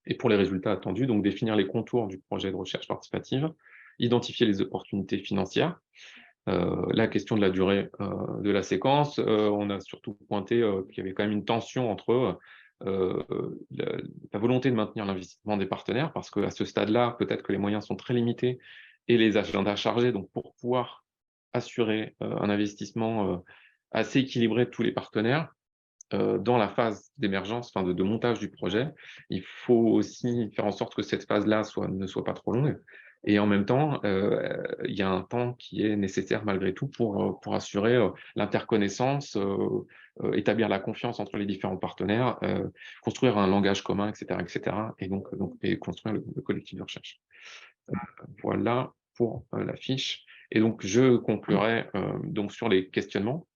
Et pour les résultats attendus, donc définir les contours du projet de recherche participative, identifier les opportunités financières, la question de la durée de la séquence, on a surtout pointé qu'il y avait quand même une tension entre la volonté de maintenir l'investissement des partenaires, parce qu'à ce stade-là, peut-être que les moyens sont très limités et les agendas chargés, donc pour pouvoir assurer un investissement assez équilibré de tous les partenaires, dans la phase d'émergence, enfin de montage du projet, il faut aussi faire en sorte que cette phase-là ne soit pas trop longue. Et en même temps, il y a un temps qui est nécessaire malgré tout pour assurer l'interconnaissance, établir la confiance entre les différents partenaires, construire un langage commun, etc., etc., et construire le collectif de recherche. Voilà pour la fiche. Et donc, je conclurai donc sur les questionnements.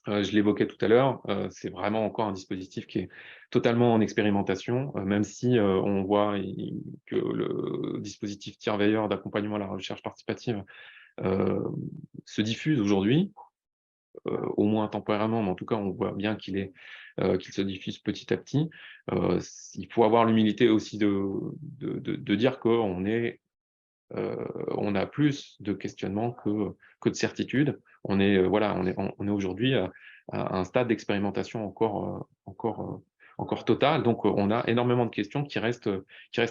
Je l'évoquais tout à l'heure, c'est vraiment encore un dispositif qui est totalement en expérimentation, même si on voit que le dispositif tiers-veilleur d'accompagnement à la recherche participative se diffuse aujourd'hui, au moins temporairement, mais en tout cas, on voit bien qu'il se diffuse petit à petit. Il faut avoir l'humilité aussi de dire qu'on on a plus de questionnements que de certitudes. On est aujourd'hui à un stade d'expérimentation encore total. Donc, on a énormément de questions qui restent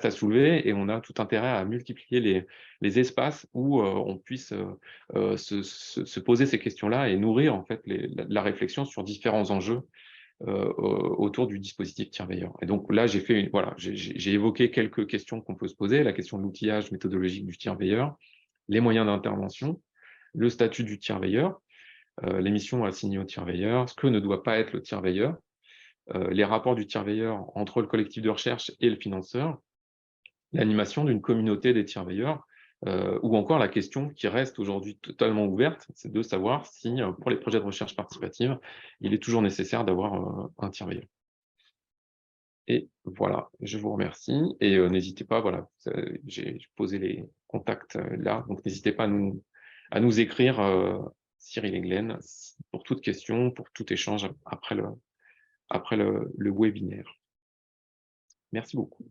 à soulever et on a tout intérêt à multiplier les espaces où on puisse se poser ces questions-là et nourrir en fait la réflexion sur différents enjeux autour du dispositif tiers-veilleur. Et donc là, j'ai évoqué quelques questions qu'on peut se poser, la question de l'outillage méthodologique du tiers-veilleur, les moyens d'intervention, le statut du tiers-veilleur, les missions assignées au tiers-veilleur, ce que ne doit pas être le tiers-veilleur, les rapports du tiers-veilleur entre le collectif de recherche et le financeur, l'animation d'une communauté des tiers-veilleurs, ou encore la question qui reste aujourd'hui totalement ouverte, c'est de savoir si, pour les projets de recherche participative, il est toujours nécessaire d'avoir un tiers-veilleur. Et voilà, je vous remercie et n'hésitez pas, voilà, j'ai posé les contacts là, donc n'hésitez pas à nous écrire, Cyril et Glenn, pour toute question, pour tout échange après le webinaire. Merci beaucoup.